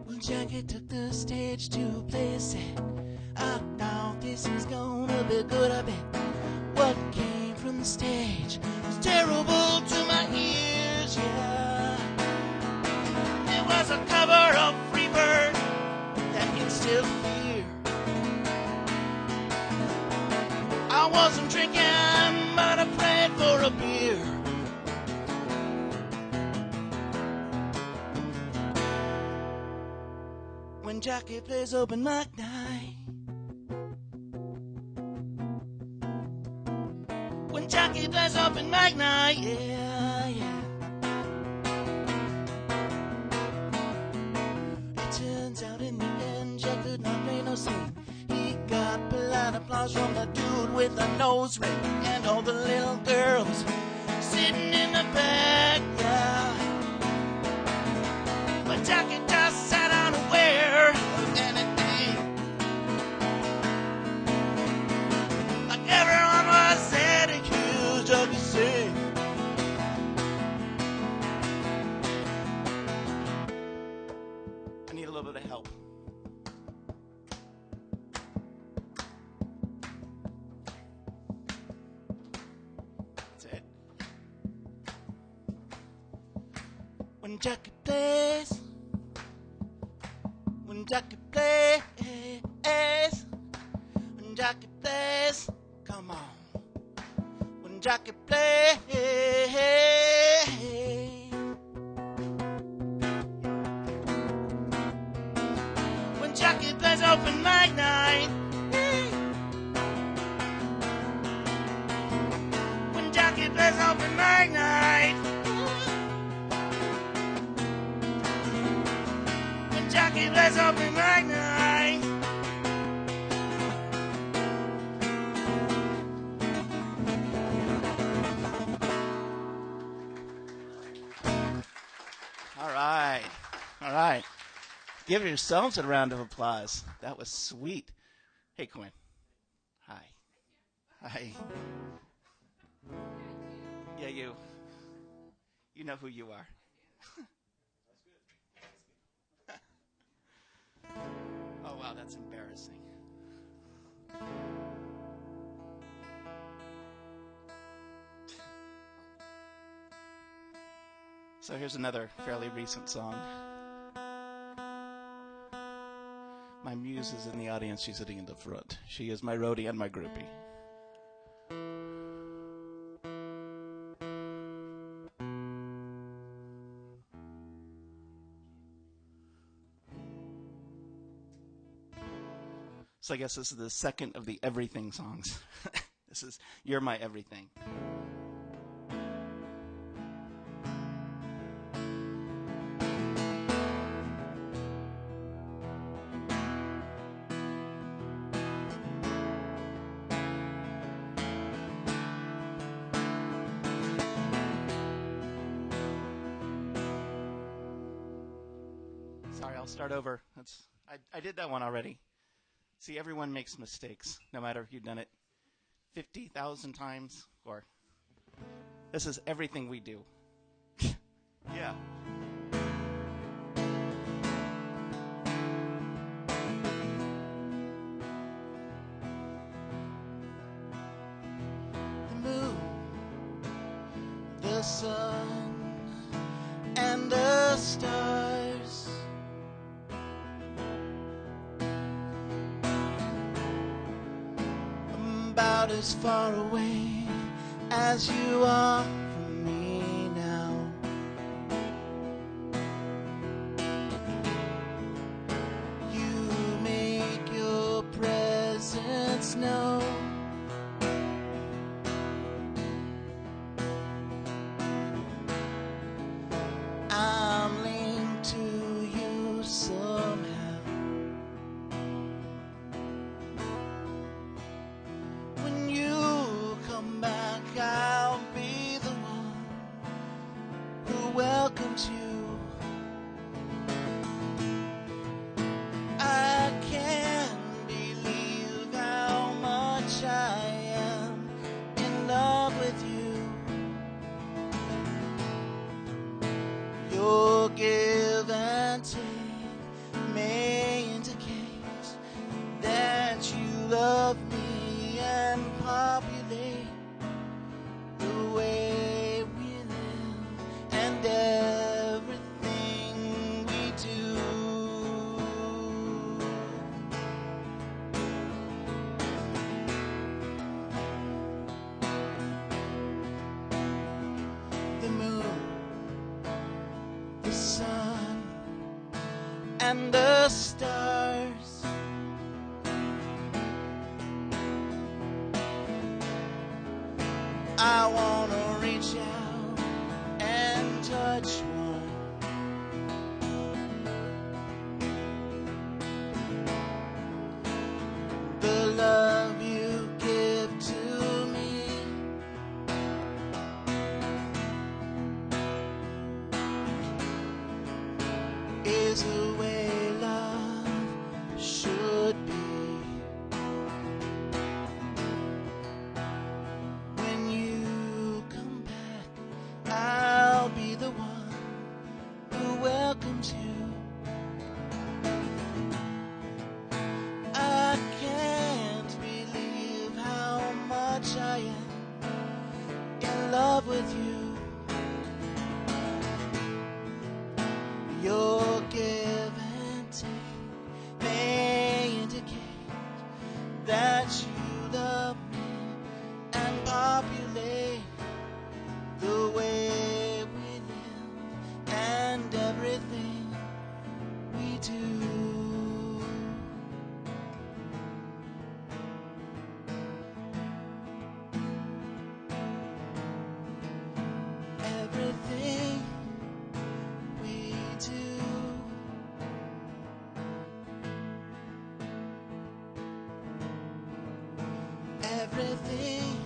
Well, Jackie took the stage to play a set. I thought this was gonna be good, I bet. What came from the stage was terrible to my ears, yeah. It was a cover of Freebird that instilled fear. I wasn't drinking, but I played for a beer. When Jackie plays open mic night, when Jackie plays open mic night, yeah, yeah. It turns out in the end, Jack could not play no scene. He got polite applause from the dude with the nose ring and all the little girls sitting in the back, yeah. But Jackie just sat unaware of anything. Like everyone was there to hear Jackie sing. I need a little bit of help. That's it. When Jackie plays, when Jackie plays, when Jackie plays, come on. When Jackie plays, when Jackie plays open mic night, when Jackie plays open mic night, when Jackie plays open mic night. All right. All right. Give yourselves a round of applause. That was sweet. Hey, Quinn. Hi. Hi. Yeah, you. You know who you are. Oh, wow, that's embarrassing. So here's another fairly recent song. My muse is in the audience. She's sitting in the front. She is my roadie and my groupie. So I guess this is the second of the everything songs. This is You're My Everything. I'll start over. I did that one already. See, everyone makes mistakes, no matter if you've done it 50,000 times or... This is everything we do. Yeah. The moon, the sun, and the stars. About as far away as you are from me now. You make your presence known. I'm linked to you somehow. When you come back, I'll be the one who welcomes you. I can't believe how much I am in love with you. Your give and take may indicate that you love me and populate the way we live and everything we do. The moon, the sun, and the stars. I wanna reach out and touch one. The love you give to me is the way love should be. When you come back, I'll be the one who welcomes you. I can't believe how much I am in love with you. Your give and take may indicate that you love me and populate the way we live and everything we do. Everything we do. Everything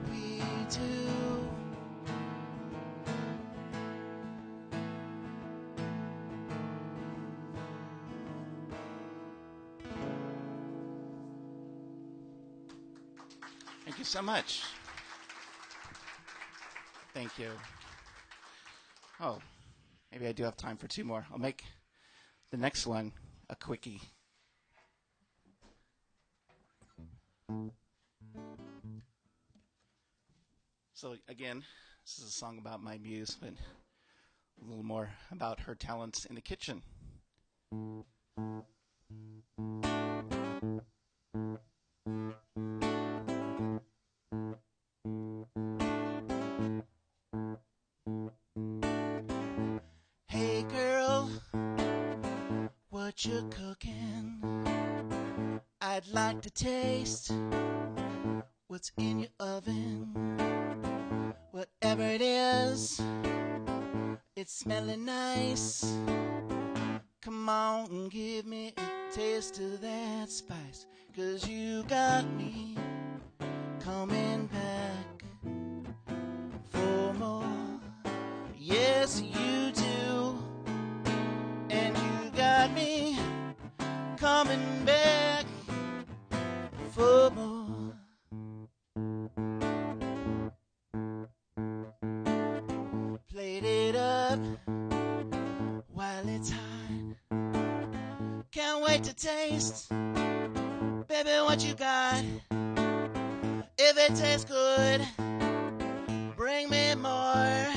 we do. Thank you so much. Thank you. Oh, maybe I do have time for two more. I'll make the next one a quickie. So again, this is a song about my muse, but a little more about her talents in the kitchen. Hey girl, what you cooking? I'd like to taste what's in your oven. Whatever it is, it's smelling nice. Come on and give me a taste of that spice, 'cause you got me coming back for more. Yes, you do. And up while it's hot. Can't wait to taste, baby, what you got. If it tastes good, bring me more.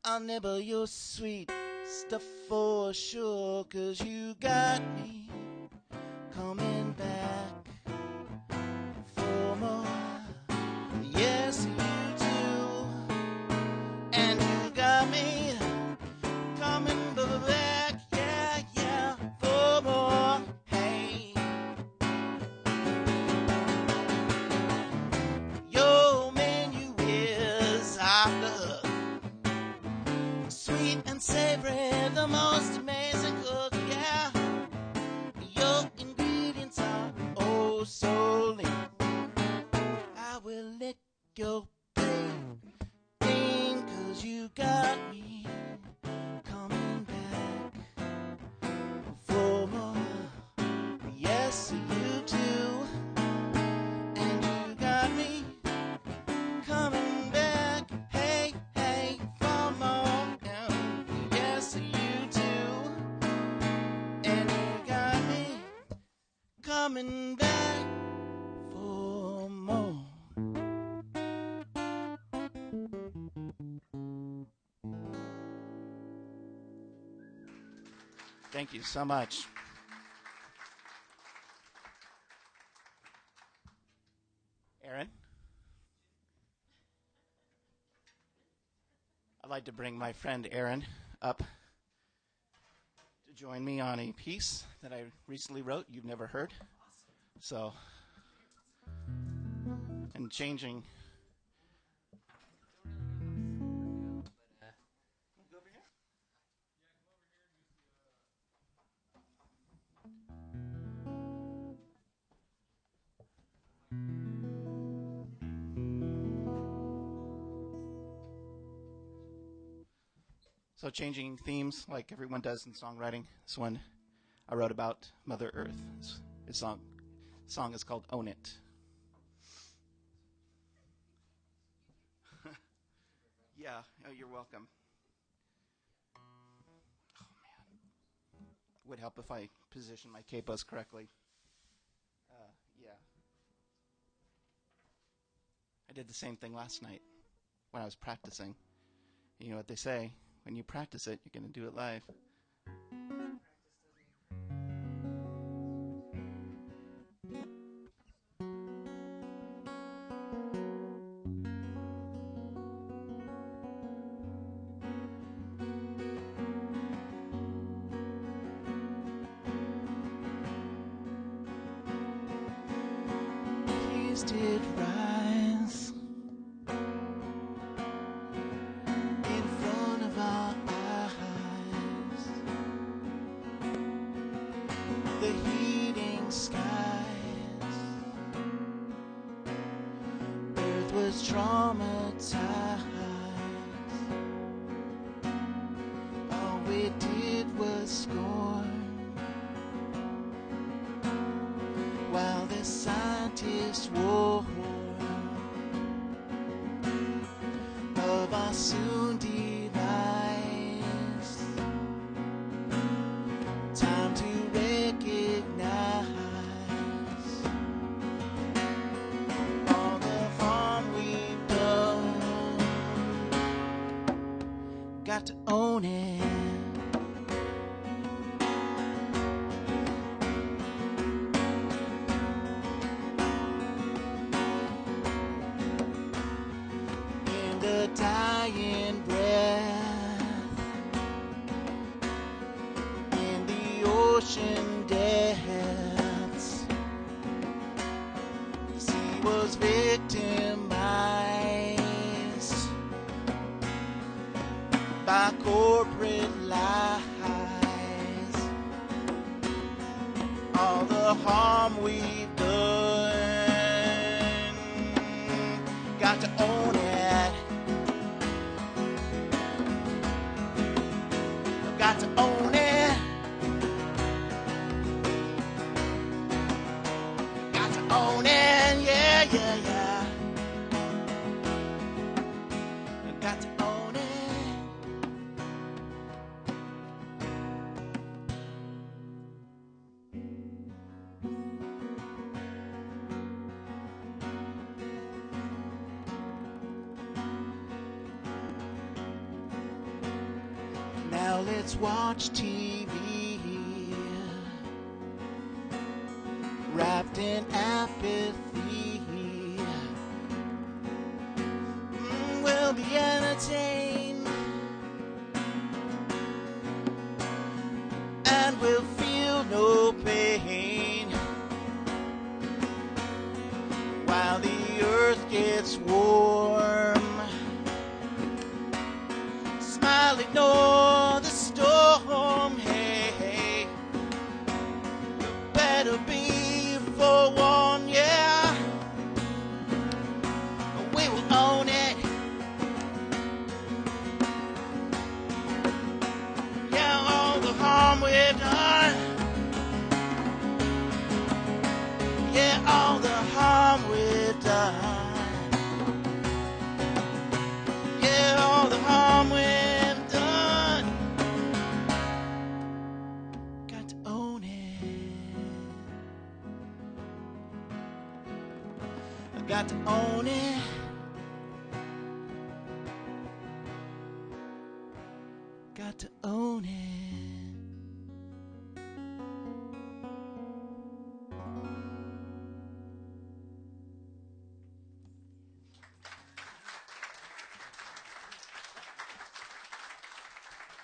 I'll nibble your sweet stuff for sure, 'cause you got me coming back for more. Yes, you do. And you got me coming back, yeah, yeah, for more. Hey, your menu is off the hook. Sweet and savory, the most amazing cook, yeah. Your ingredients are oh so lean. I will lick your brain, 'cause you got me coming back for more. Yes, you do. And you got me coming back, hey, hey, for more. Yes, you do. And you got me coming back for more. Thank you so much. Aaron? I'd like to bring my friend Aaron up to join me on a piece that I recently wrote you've never heard. So, and changing. So changing themes like everyone does in songwriting. This one I wrote about Mother Earth. This song is called Own It. Yeah, oh, you're welcome. Oh, man. Would help if I position my capos correctly. Yeah. I did the same thing last night when I was practicing. You know what they say, when you practice it, you're going to do it live. Please did rise in front of our eyes. The heating skies. Earth was traumatized. All we did was scorn, while the scientists warn of our soon demise. Time to recognize all the harm we've done. Got to own it. In the dying breath, in the ocean depths, the sea was victimized by corporate lies. All the harm we've done, got to own it. I've got to own it. Got to own it, yeah, yeah, yeah. I've got to own it. let's watch TV, wrapped in apathy. We'll be entertained, and we'll feel no pain, while the earth gets warm. Smile, ignore the storm, hey, hey. Better be forewarned, yeah. We will own it. Yeah, all the harm we've done. Yeah, all the harm we've done. Yeah, all the harm we've done. Got to own it. I got to own it. Got to own it.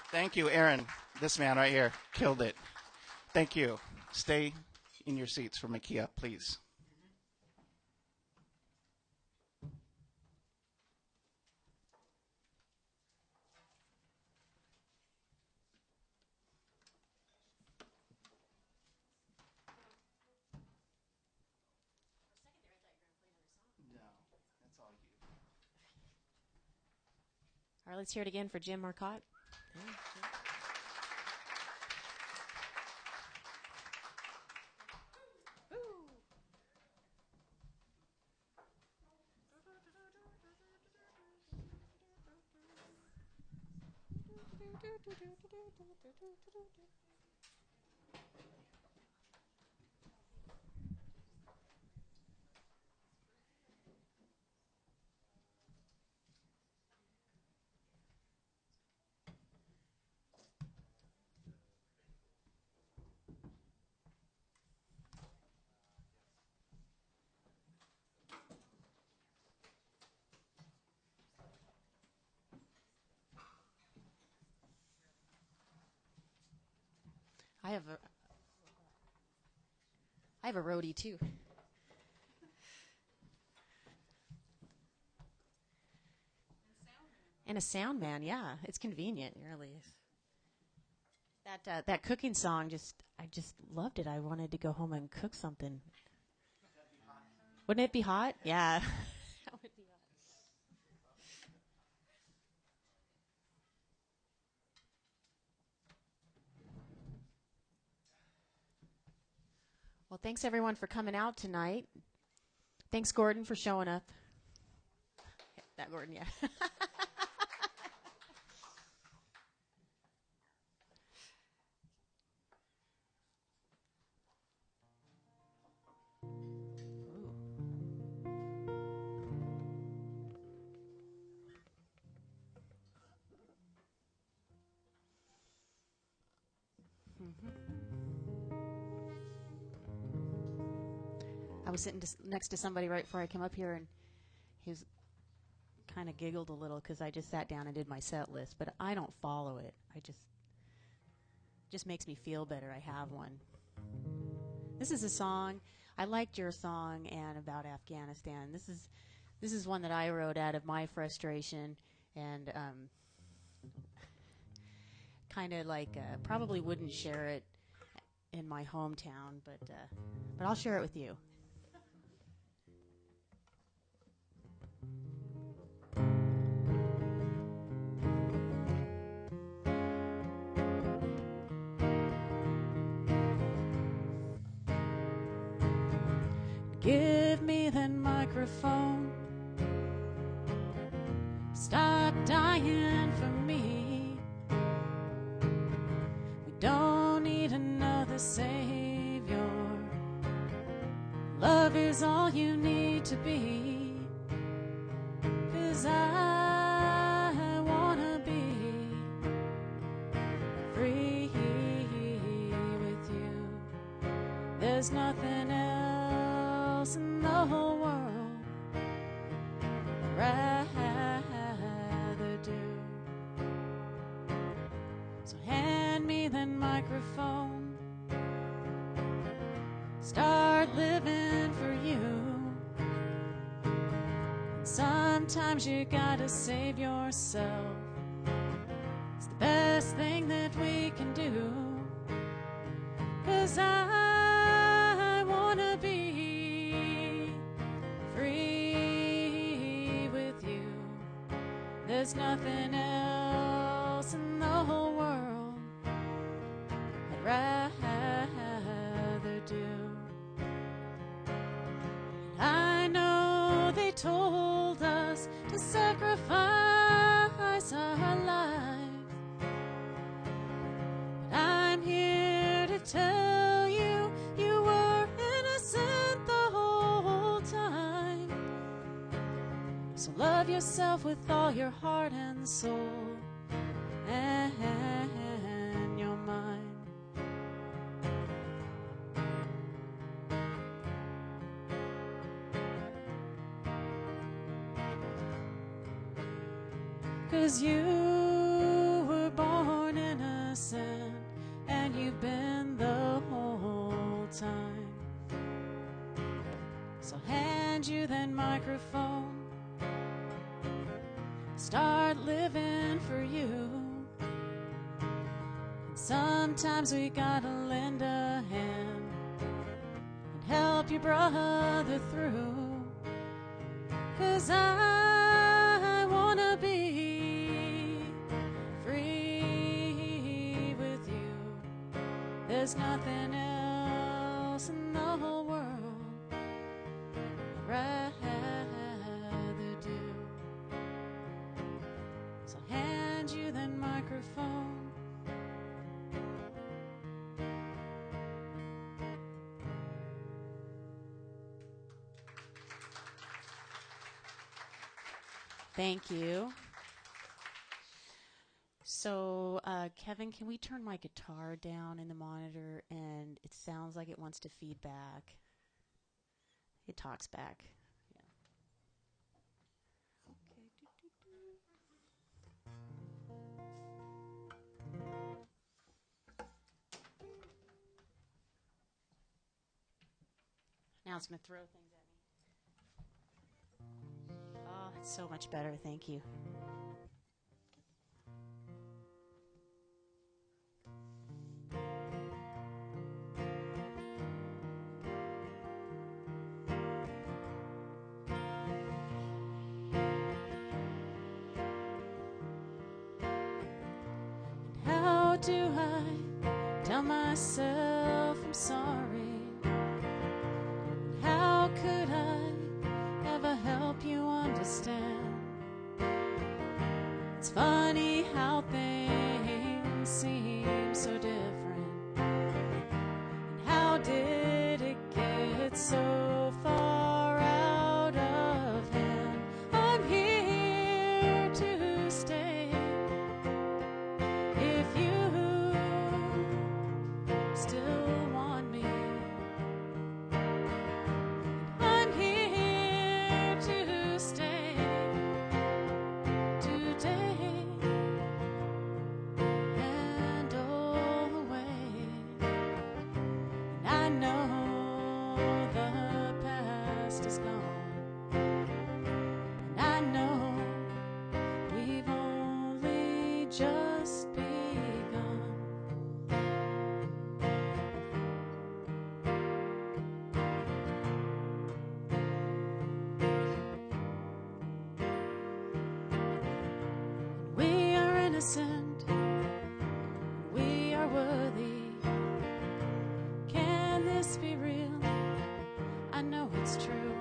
Thank you, Aaron. This man right here killed it. Thank you. Stay in your seats for Makia, please. No, that's all you. All right, let's hear it again for Jim Marcotte. I have a roadie too. And a sound man, yeah. It's convenient, it really is. That cooking song, I just loved it. I wanted to go home and cook something. Wouldn't it be hot? Yeah. That would be hot. Well, thanks everyone for coming out tonight. Thanks, Gordon, for showing up. That Gordon, yeah. I was sitting next to somebody right before I came up here, and he was kind of giggled a little because I just sat down and did my set list, but I don't follow it. I just makes me feel better. I have one. This is a song. I liked your song and about Afghanistan. This is one that I wrote out of my frustration and kind of like probably wouldn't share it in my hometown, but I'll share it with you. Give me that microphone. Stop dying for me. We don't need another savior. Love is all you need to be. 'Cause I wanna be There's nothing else in the whole world I'd rather do. So hand me that microphone, start living for you. And sometimes you gotta save yourself. It's the best thing that we can do. 'Cause I wanna be free with you. There's nothing else in the whole world I'd rather do. I know they told us to sacrifice our lives, but I'm here to tell you, you were innocent the whole time. So love yourself with all your heart and soul and your mind. 'Cause you were born innocent, and you've been the whole time. So hand you that microphone, start living for you. And sometimes we gotta lend a hand and help your brother through. 'Cause I wanna be free with you. There's nothing else in the whole world I'd rather do. So hand you that microphone, thank you. So, Kevin, can we turn my guitar down in the monitor? And it sounds like it wants to feed back. It talks back. Yeah. Okay. Now it's going to throw things at me. Oh, it's so much better. Thank you. How do I tell myself I'm sorry? How could I ever help you understand? It's funny how things seem so different. And how did it get so far out of hand? I'm here to stay if you still want me. I'm here to stay today and always. And I know the past is gone, and I know we've only just begun. We are innocent, we are worthy. Can this be real? I know it's true.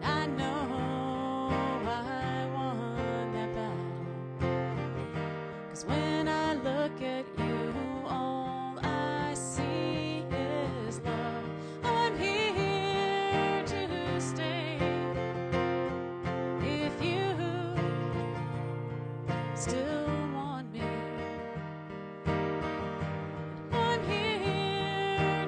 I know I won that battle. 'Cause when I look at you, all I see is love. I'm here to stay if you still want me. I'm here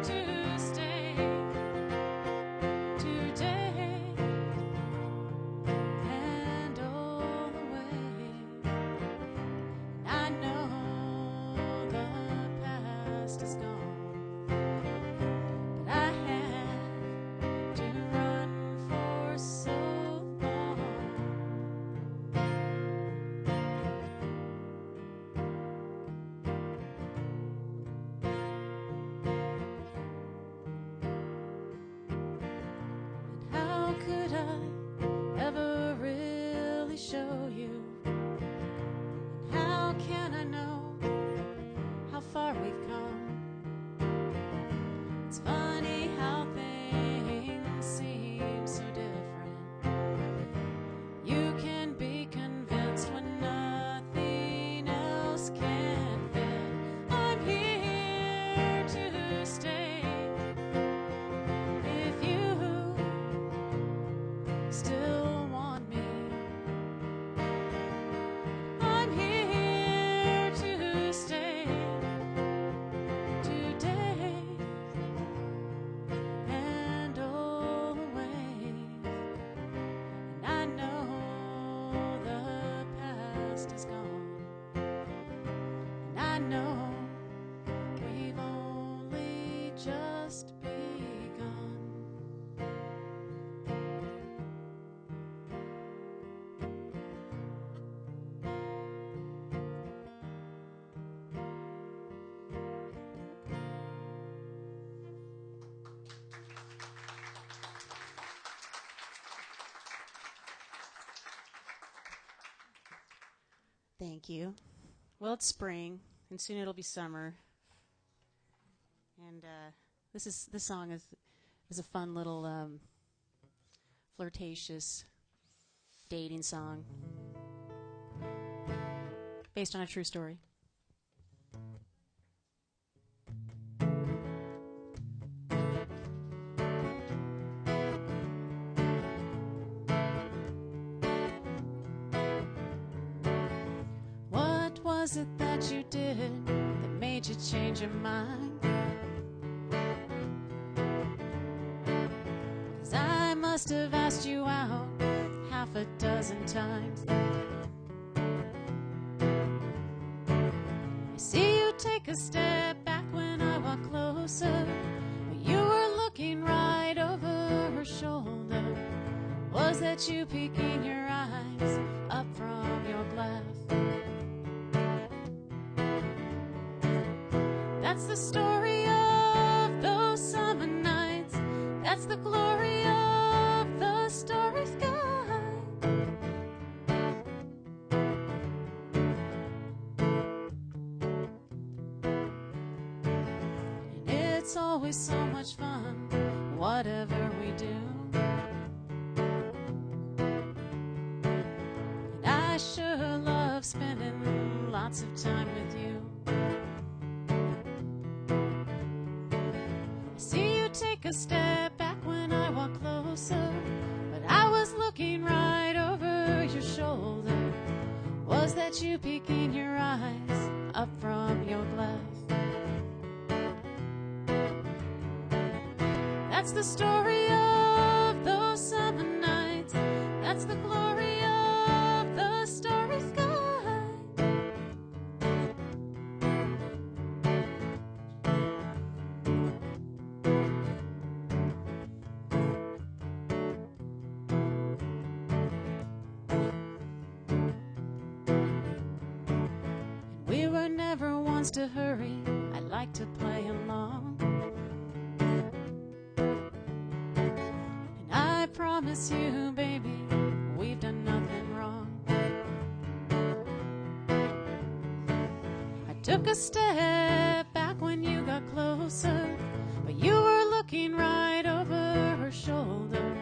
still want me. I'm here to stay today and always. And I know the past is gone, and I know we've only just begun. Thank you. Well, it's spring, and soon it'll be summer. And this song is a fun little flirtatious dating song based on a true story. What was it that you did that made you change your mind? 'Cause I must have asked you out half a dozen times. I see you take a step back when I walk closer, but you were looking right over her shoulder. Was that you peeking your eyes up from your glass? That's the story of those summer nights. That's the glory of the starry sky. And it's always so much fun, whatever we do. And I sure love spending lots of time with you. See you take a step back when I walk closer, but I was looking right over your shoulder. Was that you peeking your eyes up from your glass? That's the story of those summer nights. That's the glory of the starry sky. We were never ones to hurry. I like to play along. And I promise you, baby, we've done nothing wrong. I took a step back when you got closer, but you were looking right over her shoulder.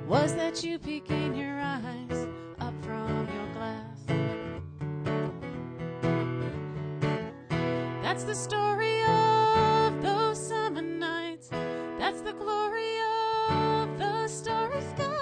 Was that you peeking your eyes up from your glass? That's the story of those summer nights. That's the glory of the starry sky.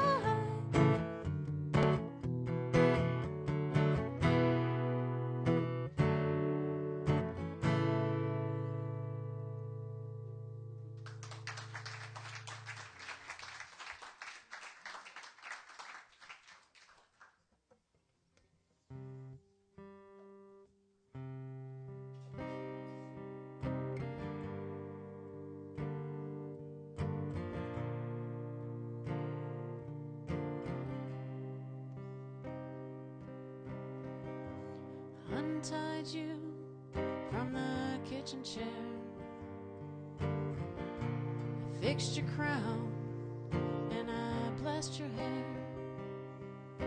Untied you from the kitchen chair, I fixed your crown and I blessed your hair. I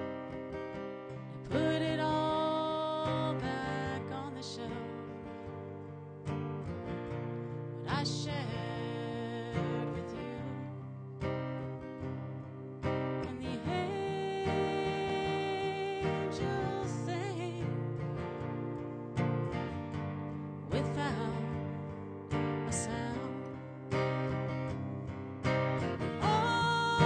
put it all back on the shelf. What I shared with you, and the angels sang without a sound. All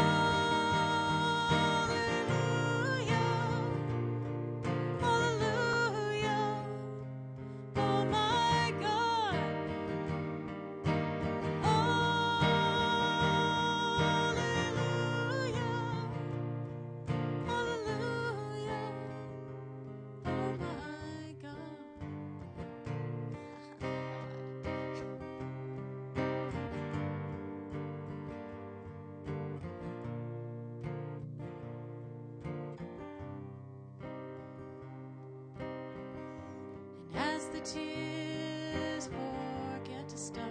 tears forget to stop.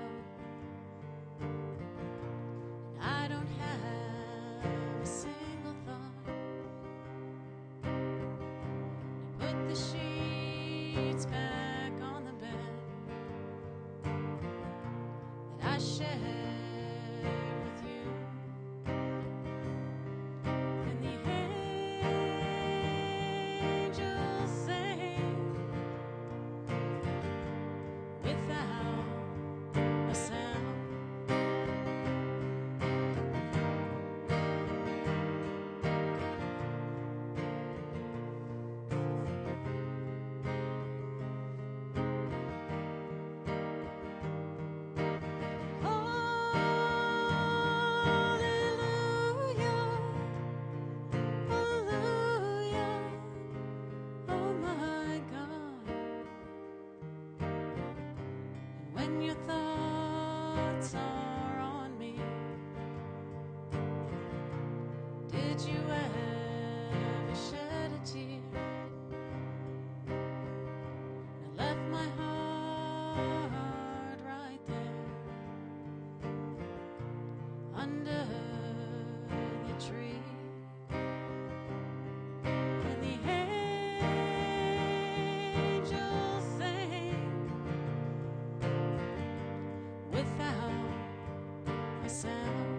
I don't have a single thought. You put the sheets back on the bed that I shared with you. And the angels sang without a sound. Hallelujah, hallelujah, oh my God. And when your thoughts are on me, did you ever shed a tear? I left my heart right there under the tree. And the angels sang without a sound.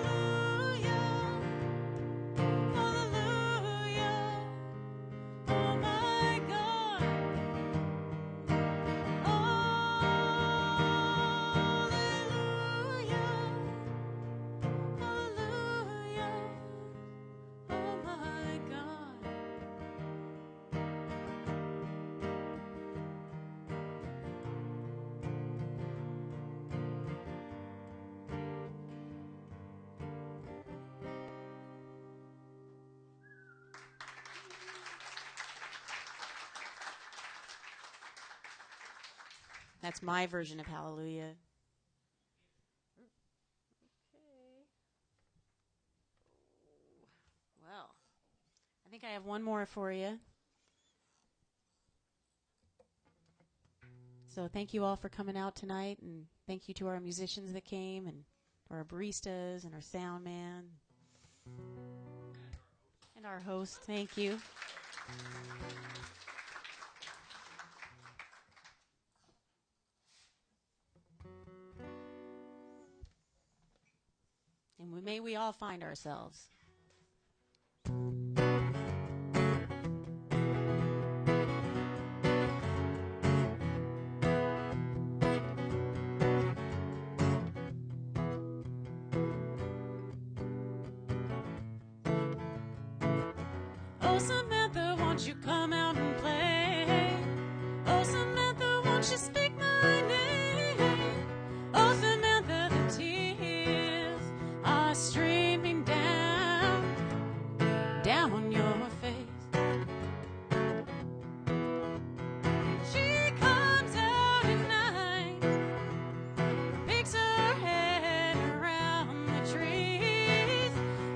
Hallelujah, hallelujah, oh my God. Hallelujah, hallelujah, oh my God. That's my version of Hallelujah. Okay. Well, I think I have one more for you. So thank you all for coming out tonight, and thank you to our musicians that came, and our baristas, and our sound man, and our host. Thank you. And may we all find ourselves. Oh, Samantha, won't you come out and play? Oh, Samantha, won't you speak my name? Oh, Samantha, the tears are streaming down your face. She comes out at night, picks her head around the trees.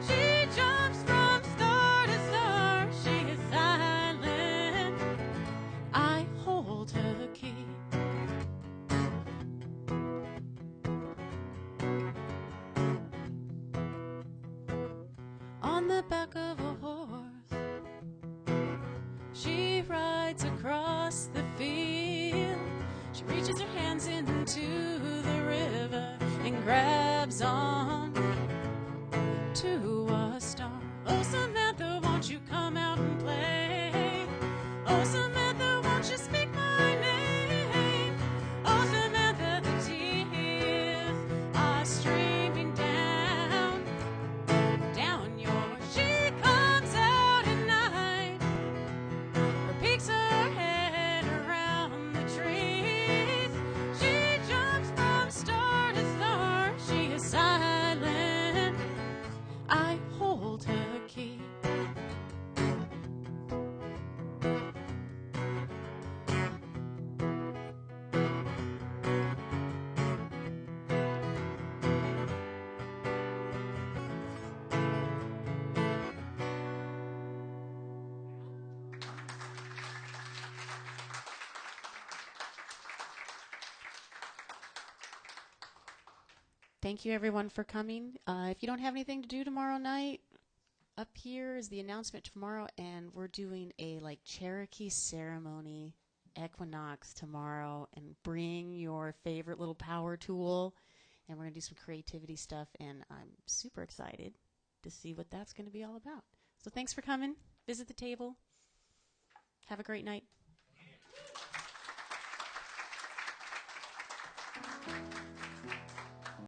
She jumps from star to star. She is silent. I hold her key. On the back of a horse, she rides across the field. She reaches her hands into the river and grabs on to a star. Oh, Samantha, won't you come out and play? Oh, Samantha, won't you speak my name? Oh, Samantha, the tears are streaming down your. She comes out at night, peeks her head around the trees. She jumps from star to star. She is silent. thank you everyone for coming. If you don't have anything to do tomorrow night, up here is the announcement tomorrow, and we're doing a like Cherokee ceremony equinox tomorrow, and bring your favorite little power tool, and we're going to do some creativity stuff, and I'm super excited to see what that's going to be all about. So thanks for coming. Visit the table. Have a great night.